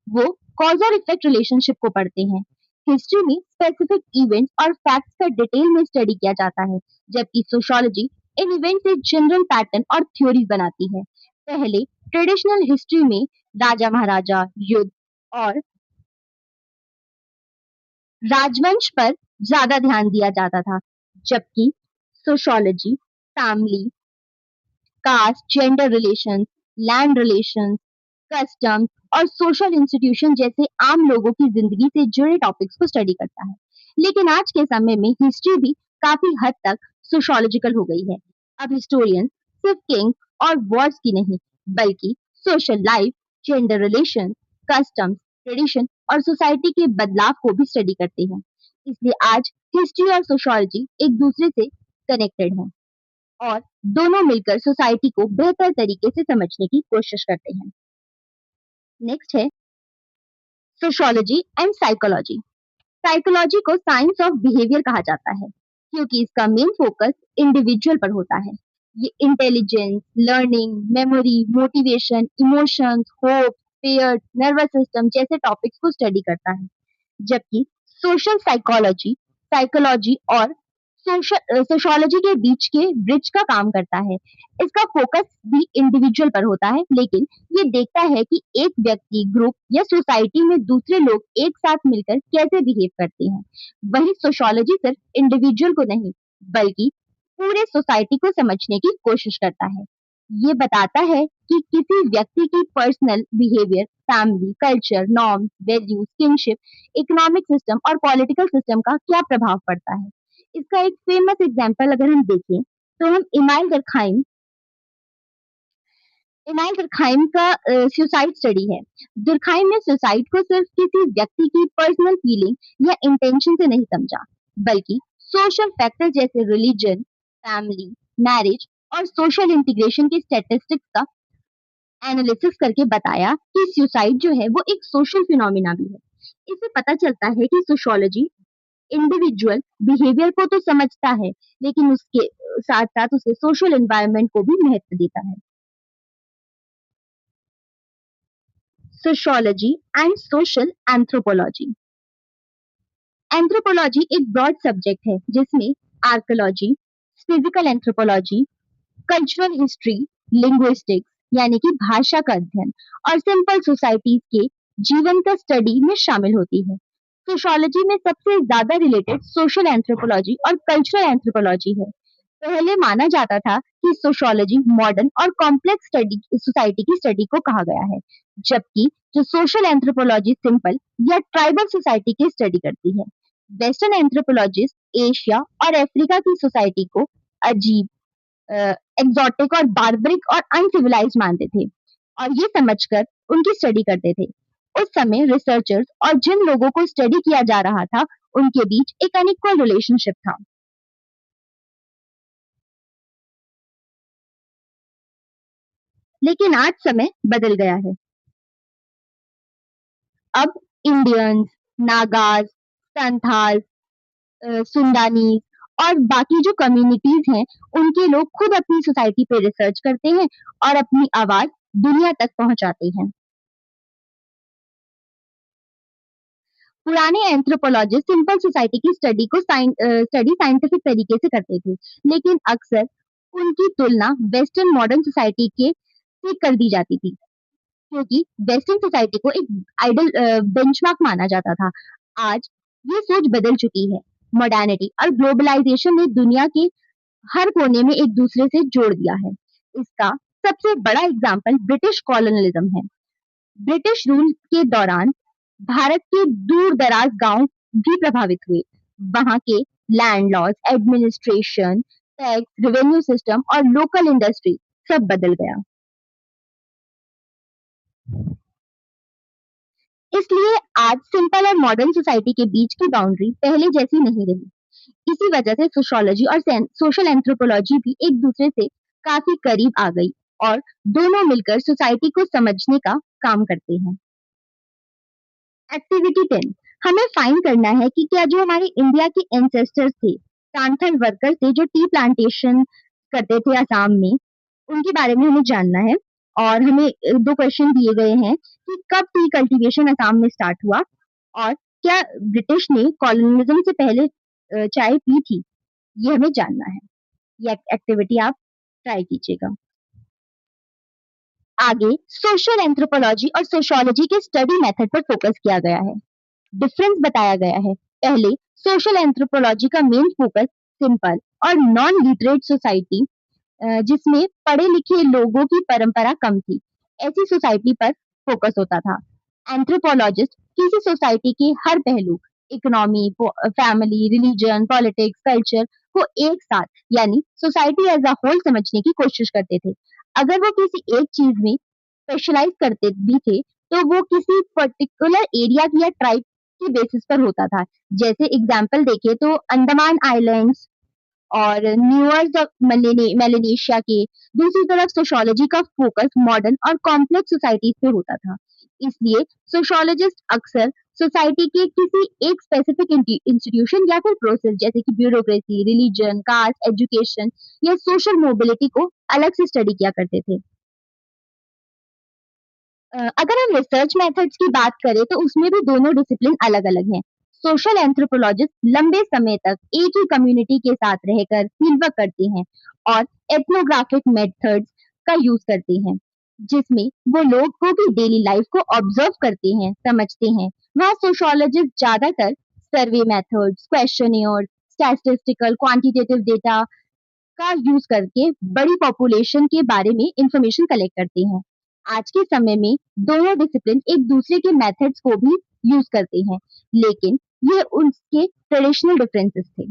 वो कॉज और इफेक्ट रिलेशनशिप को पढ़ते हैं। हिस्ट्री में स्पेसिफिक इवेंट्स और फैक्ट्स का डिटेल में स्टडी किया जाता है, जबकि सोशियोलॉजी इन इवेंट से जनरल पैटर्न और थ्योरीज बनाती है। पहले ट्रेडिशनल हिस्ट्री में राजा महाराजा, युद्ध और राजवंश पर ज्यादा ध्यान दिया जाता था, जबकि sociology family, caste, gender relations, land relations, custom और सोशल इंस्टीट्यूशन जैसे आम लोगों की जिंदगी से जुड़े टॉपिक्स को स्टडी करता है। लेकिन आज के समय में हिस्ट्री भी काफी हद तक सोशियोलॉजिकल हो गई है। अब हिस्टोरियन सिर्फ किंग और वॉर्स की नहीं, बल्कि social life, gender relation, customs, tradition और सोसाइटी के बदलाव को भी स्टडी करते हैं। इसलिए आज हिस्ट्री और सोशियोलॉजी एक दूसरे से कनेक्टेड हैं और दोनों मिलकर सोसाइटी को बेहतर तरीके से समझने की कोशिश करते हैं। नेक्स्ट है सोशियोलॉजी एंड साइकोलॉजी। साइकोलॉजी को साइंस ऑफ बिहेवियर कहा जाता है क्योंकि इसका मेन फोकस इंडिविजुअल पर होता है। ये intelligence, learning, memory, motivation, emotions, hope, fear, nervous system जैसे टॉपिक्स को स्टडी करता है, जबकि सोशल साइकोलॉजी साइकोलॉजी और सोशियोलॉजी के बीच के ब्रिज का काम करता है। इसका फोकस भी इंडिविजुअल पर होता है, लेकिन ये देखता है कि एक व्यक्ति, ग्रुप या सोसाइटी में दूसरे लोग एक साथ मिलकर कैसे बिहेव करते हैं। वही सोशियोलॉजी सिर्फ इंडिविजुअल को नहीं, बल्कि पूरे सोसाइटी को समझने की कोशिश करता है। ये बताता है कि किसी व्यक्ति की personal behaviour, family, culture, norm, values, kinship, economic system और पॉलिटिकल सिस्टम का क्या प्रभाव पड़ता है। इसका एक फेमस एग्जांपल अगर हम देखें तो हम इमाइल दुर्खाइम का सुसाइड स्टडी है। दुर्खाइम ने सुसाइड को सिर्फ किसी व्यक्ति की पर्सनल फीलिंग या इंटेंशन से नहीं समझा, बल्कि सोशल फैक्टर जैसे रिलीजन, फैमिली, मैरिज और सोशल इंटीग्रेशन के स्टैटिस्टिक्स का एनालिसिस करके बताया कि सुसाइड जो है वो एक सोशल फिनोमिना भी है। इससे पता चलता है कि सोशियोलॉजी इंडिविजुअल बिहेवियर को तो समझता है, लेकिन उसके साथ साथ उसे सोशल एनवायरनमेंट को भी महत्व देता है। Sociology and social anthropology. Anthropology एक ब्रॉड सब्जेक्ट है जिसमें archaeology, physical anthropology, cultural history, linguistics यानी कि भाषा का अध्ययन और सिंपल सोसाइटीज के जीवन का स्टडी में शामिल होती है। सोशियोलॉजी में सबसे ज्यादा रिलेटेड सोशल एंथ्रोपोलॉजी और कल्चरल एंथ्रोपोलॉजी है। पहले माना जाता था कि सोशियोलॉजी मॉडर्न और कॉम्प्लेक्स स्टडी सोसाइटी की स्टडी को कहा गया है, जबकि जो सोशल एंथ्रोपोलॉजी सिंपल या ट्राइबल सोसाइटी की स्टडी करती है। वेस्टर्न एंथ्रोपोलॉजिस्ट एशिया और अफ्रीका की सोसाइटी को अजीब, एग्जॉटिक और बार्बरिक और अनसिविलाइज्ड मानते थे और ये समझकर उनकी स्टडी करते थे। उस समय रिसर्चर्स और जिन लोगों को स्टडी किया जा रहा था उनके बीच एक अनइक्वल रिलेशनशिप था। लेकिन आज समय बदल गया है। अब इंडियंस, नागाज, संथाल, सुंडानीज और बाकी जो कम्युनिटीज हैं उनके लोग खुद अपनी सोसाइटी पे रिसर्च करते हैं और अपनी आवाज दुनिया तक पहुंचाते हैं। पुराने एंथ्रोपोलॉजिस्ट सिंपल सोसाइटी की स्टडी साइंटिफिक तरीके से करते थे, लेकिन अक्सर उनकी तुलना वेस्टर्न मॉडर्न सोसाइटी के से कर दी जाती थी, क्योंकि वेस्टर्न सोसाइटी को एक आइडल बेंचमार्क माना जाता था। आज ये सोच बदल चुकी है। मॉडर्निटी और ग्लोबलाइजेशन ने दुनिया के हर कोने में एक दूसरे से जोड़ दिया है। इसका सबसे बड़ा एग्जाम्पल ब्रिटिश कॉलोनलिज्म है। ब्रिटिश रूल के दौरान भारत के दूर दराज गांव भी प्रभावित हुए। वहां के land laws, administration, tax, revenue system और लोकल इंडस्ट्री सब बदल गया। इसलिए आज सिंपल और मॉडर्न सोसाइटी के बीच की बाउंड्री पहले जैसी नहीं रही। इसी वजह से सोशियोलॉजी और सोशल एंथ्रोपोलॉजी भी एक दूसरे से काफी करीब आ गई और दोनों मिलकर सोसाइटी को समझने का काम करते हैं। एक्टिविटी 10, हमें फाइंड करना है कि क्या जो हमारे इंडिया के एंसेस्टर्स थे, सांथल वर्कर थे जो टी प्लांटेशन करते थे असम में, उनके बारे में हमें जानना है। और हमें दो क्वेश्चन दिए गए हैं कि कब टी कल्टीवेशन असम में स्टार्ट हुआ और क्या ब्रिटिश ने कॉलोनिज्म से पहले चाय पी थी, ये हमें जानना है। ये एक्टिविटी आप ट्राई कीजिएगा। आगे सोशल एंथ्रोपोलॉजी और सोशियोलॉजी के स्टडी मेथड पर फोकस किया गया है। डिफरेंस बताया गया है। पहले सोशल एंथ्रोपोलॉजी का मेन फोकस सिंपल और नॉन लिटरेट सोसाइटी, जिसमें पढ़े लिखे लोगों की परंपरा कम थी, ऐसी सोसाइटी पर फोकस होता था। एंथ्रोपोलॉजिस्ट किसी सोसाइटी के हर पहलू, economy, family, religion, politics, culture को एक साथ यानी सोसाइटी एज अ होल समझने की कोशिश करते थे। अगर वो किसी एक चीज में स्पेशलाइज करते भी थे तो वो किसी पर्टिकुलर एरिया की या ट्राइब के बेसिस पर होता था। जैसे एग्जाम्पल देखें तो अंडमान आइलैंड्स और न्यूअर्स ऑफ मेलेनेशिया के। दूसरी तरफ सोशियोलॉजी का फोकस मॉडर्न और कॉम्प्लेक्स सोसाइटीज पे होता था। इसलिए सोशियोलॉजिस्ट अक्सर सोसाइटी के किसी एक स्पेसिफिक इंस्टीट्यूशन या फिर प्रोसेस जैसे कि ब्यूरोक्रेसी, रिलीजन, कास्ट, एजुकेशन या सोशल मोबिलिटी को अलग से स्टडी किया करते थे। अगर हम रिसर्च मेथड्स की बात करें तो उसमें भी दोनों डिसिप्लिन अलग-अलग हैं। सोशल एंथ्रोपोलॉजिस्ट लंबे समय तक एक ही कम्युनिटी के साथ रहकर फील्डवर्क करते हैं और एथनोग्राफिक मेथड्स का यूज करते हैं, जिसमें वो लोगों की डेली लाइफ को ऑब्जर्व करते हैं, समझते हैं। वहाँ सोशियोलॉजिस्ट ज्यादातर survey methods, questionnaire, statistical, quantitative data का यूज करके बड़ी पॉपुलेशन के बारे में इंफॉर्मेशन कलेक्ट करते हैं। आज के समय में दोनों डिसिप्लिन एक दूसरे के मेथड्स को भी यूज करते हैं, लेकिन ये उनके ट्रेडिशनल डिफरेंसेस थे।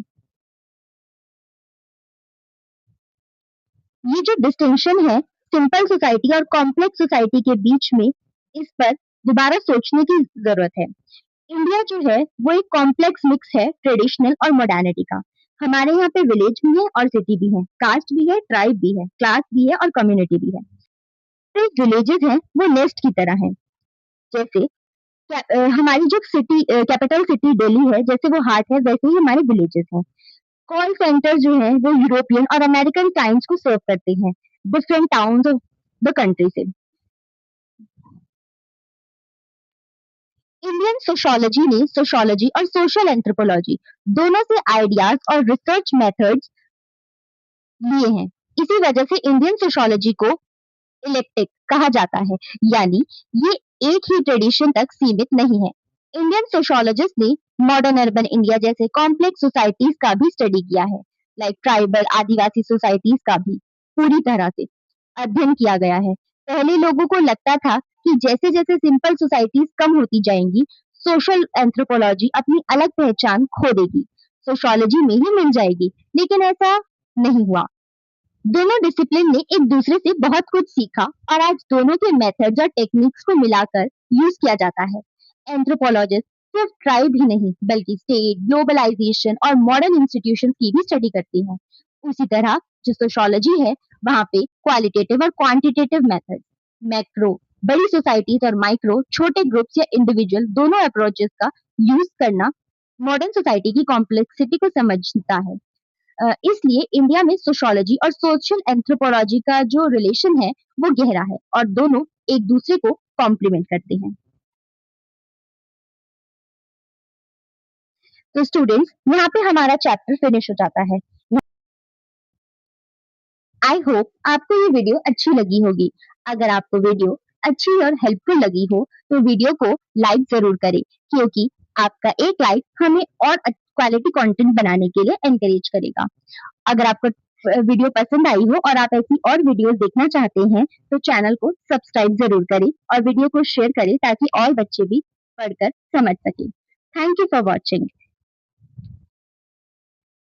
ये जो डिस्टिंक्शन है सिंपल सोसाइटी और कॉम्प्लेक्स सोसाइटी के बीच में, इस पर दोबारा सोचने की जरूरत है। इंडिया जो है वो एक कॉम्प्लेक्स मिक्स है ट्रेडिशनल और मॉडर्निटी का। हमारे यहाँ पे विलेज भी है और सिटी भी है, कास्ट भी है, ट्राइब भी है, क्लास भी है और कम्युनिटी भी है। तो विलेजेस हैं वो नेस्ट की तरह है। जैसे हमारी जो सिटी कैपिटल सिटी दिल्ली है, जैसे वो हार्ट है, वैसे ही हमारे विलेजेस हैं। कॉल सेंटर जो है वो यूरोपियन और अमेरिकन क्लाइंट्स को सर्व करते हैं different towns of the country से। इंडियन सोशियोलॉजी ने सोशियोलॉजी और सोशल एंथ्रोपोलॉजी दोनों से आइडियाज और रिसर्च मेथड्स लिए हैं। इसी वजह से इंडियन सोशियोलॉजी को इलेक्टिक कहा जाता है, यानी ये एक ही ट्रेडिशन तक सीमित नहीं है। इंडियन सोशोलॉजिस्ट ने मॉडर्न अर्बन इंडिया जैसे कॉम्प्लेक्स सोसाइटीज का भी स्टडी किया है, लाइक ट्राइबल आदिवासी सोसाइटीज का भी पूरी तरह से अध्ययन किया गया है। पहले लोगों को लगता था कि जैसे जैसे सिंपल सोसाइटीज कम होती जाएंगी, सोशल एंथ्रोपोलॉजी अपनी अलग पहचान खो देगी, सोशोलॉजी में ही मिल जाएगी, लेकिन ऐसा नहीं हुआ। दोनों डिसिप्लिन ने एक दूसरे से बहुत कुछ सीखा और आज दोनों के मेथड्स और टेक्निक्स को मिलाकर यूज किया जाता है। एंथ्रोपोलॉजिस्ट सिर्फ ट्राइब ही नहीं बल्कि स्टेट, ग्लोबलाइजेशन और मॉडर्न इंस्टीट्यूशन की भी स्टडी करती है। उसी तरह जो सोशोलॉजी है वहाँ पे क्वालिटेटिव और क्वांटिटेटिव मेथड, मैक्रो बड़ी सोसाइटीज और माइक्रो छोटे ग्रुप्स या इंडिविजुअल दोनों अप्रोचेस का यूज करना मॉडर्न सोसाइटी की कॉम्प्लेक्सिटी को समझता है। इसलिए इंडिया में सोशोलॉजी और सोशल एंथ्रोपोलॉजी का जो रिलेशन है वो गहरा है और दोनों एक दूसरे को कॉम्प्लीमेंट करते हैं। तो स्टूडेंट्स यहाँ पे हमारा चैप्टर फिनिश हो जाता है। आई होप आपको ये वीडियो अच्छी लगी होगी। अगर आपको वीडियो अच्छी और हेल्पफुल लगी हो तो वीडियो को लाइक जरूर करें, क्योंकि आपका एक लाइक हमें और क्वालिटी कंटेंट बनाने के लिए एनकरेज करेगा। अगर आपको वीडियो पसंद आई हो और आप ऐसी और वीडियोस देखना चाहते हैं तो चैनल को सब्सक्राइब जरूर करें और वीडियो को शेयर करें ताकि और बच्चे भी पढ़कर समझ सकें। Thank you for watching.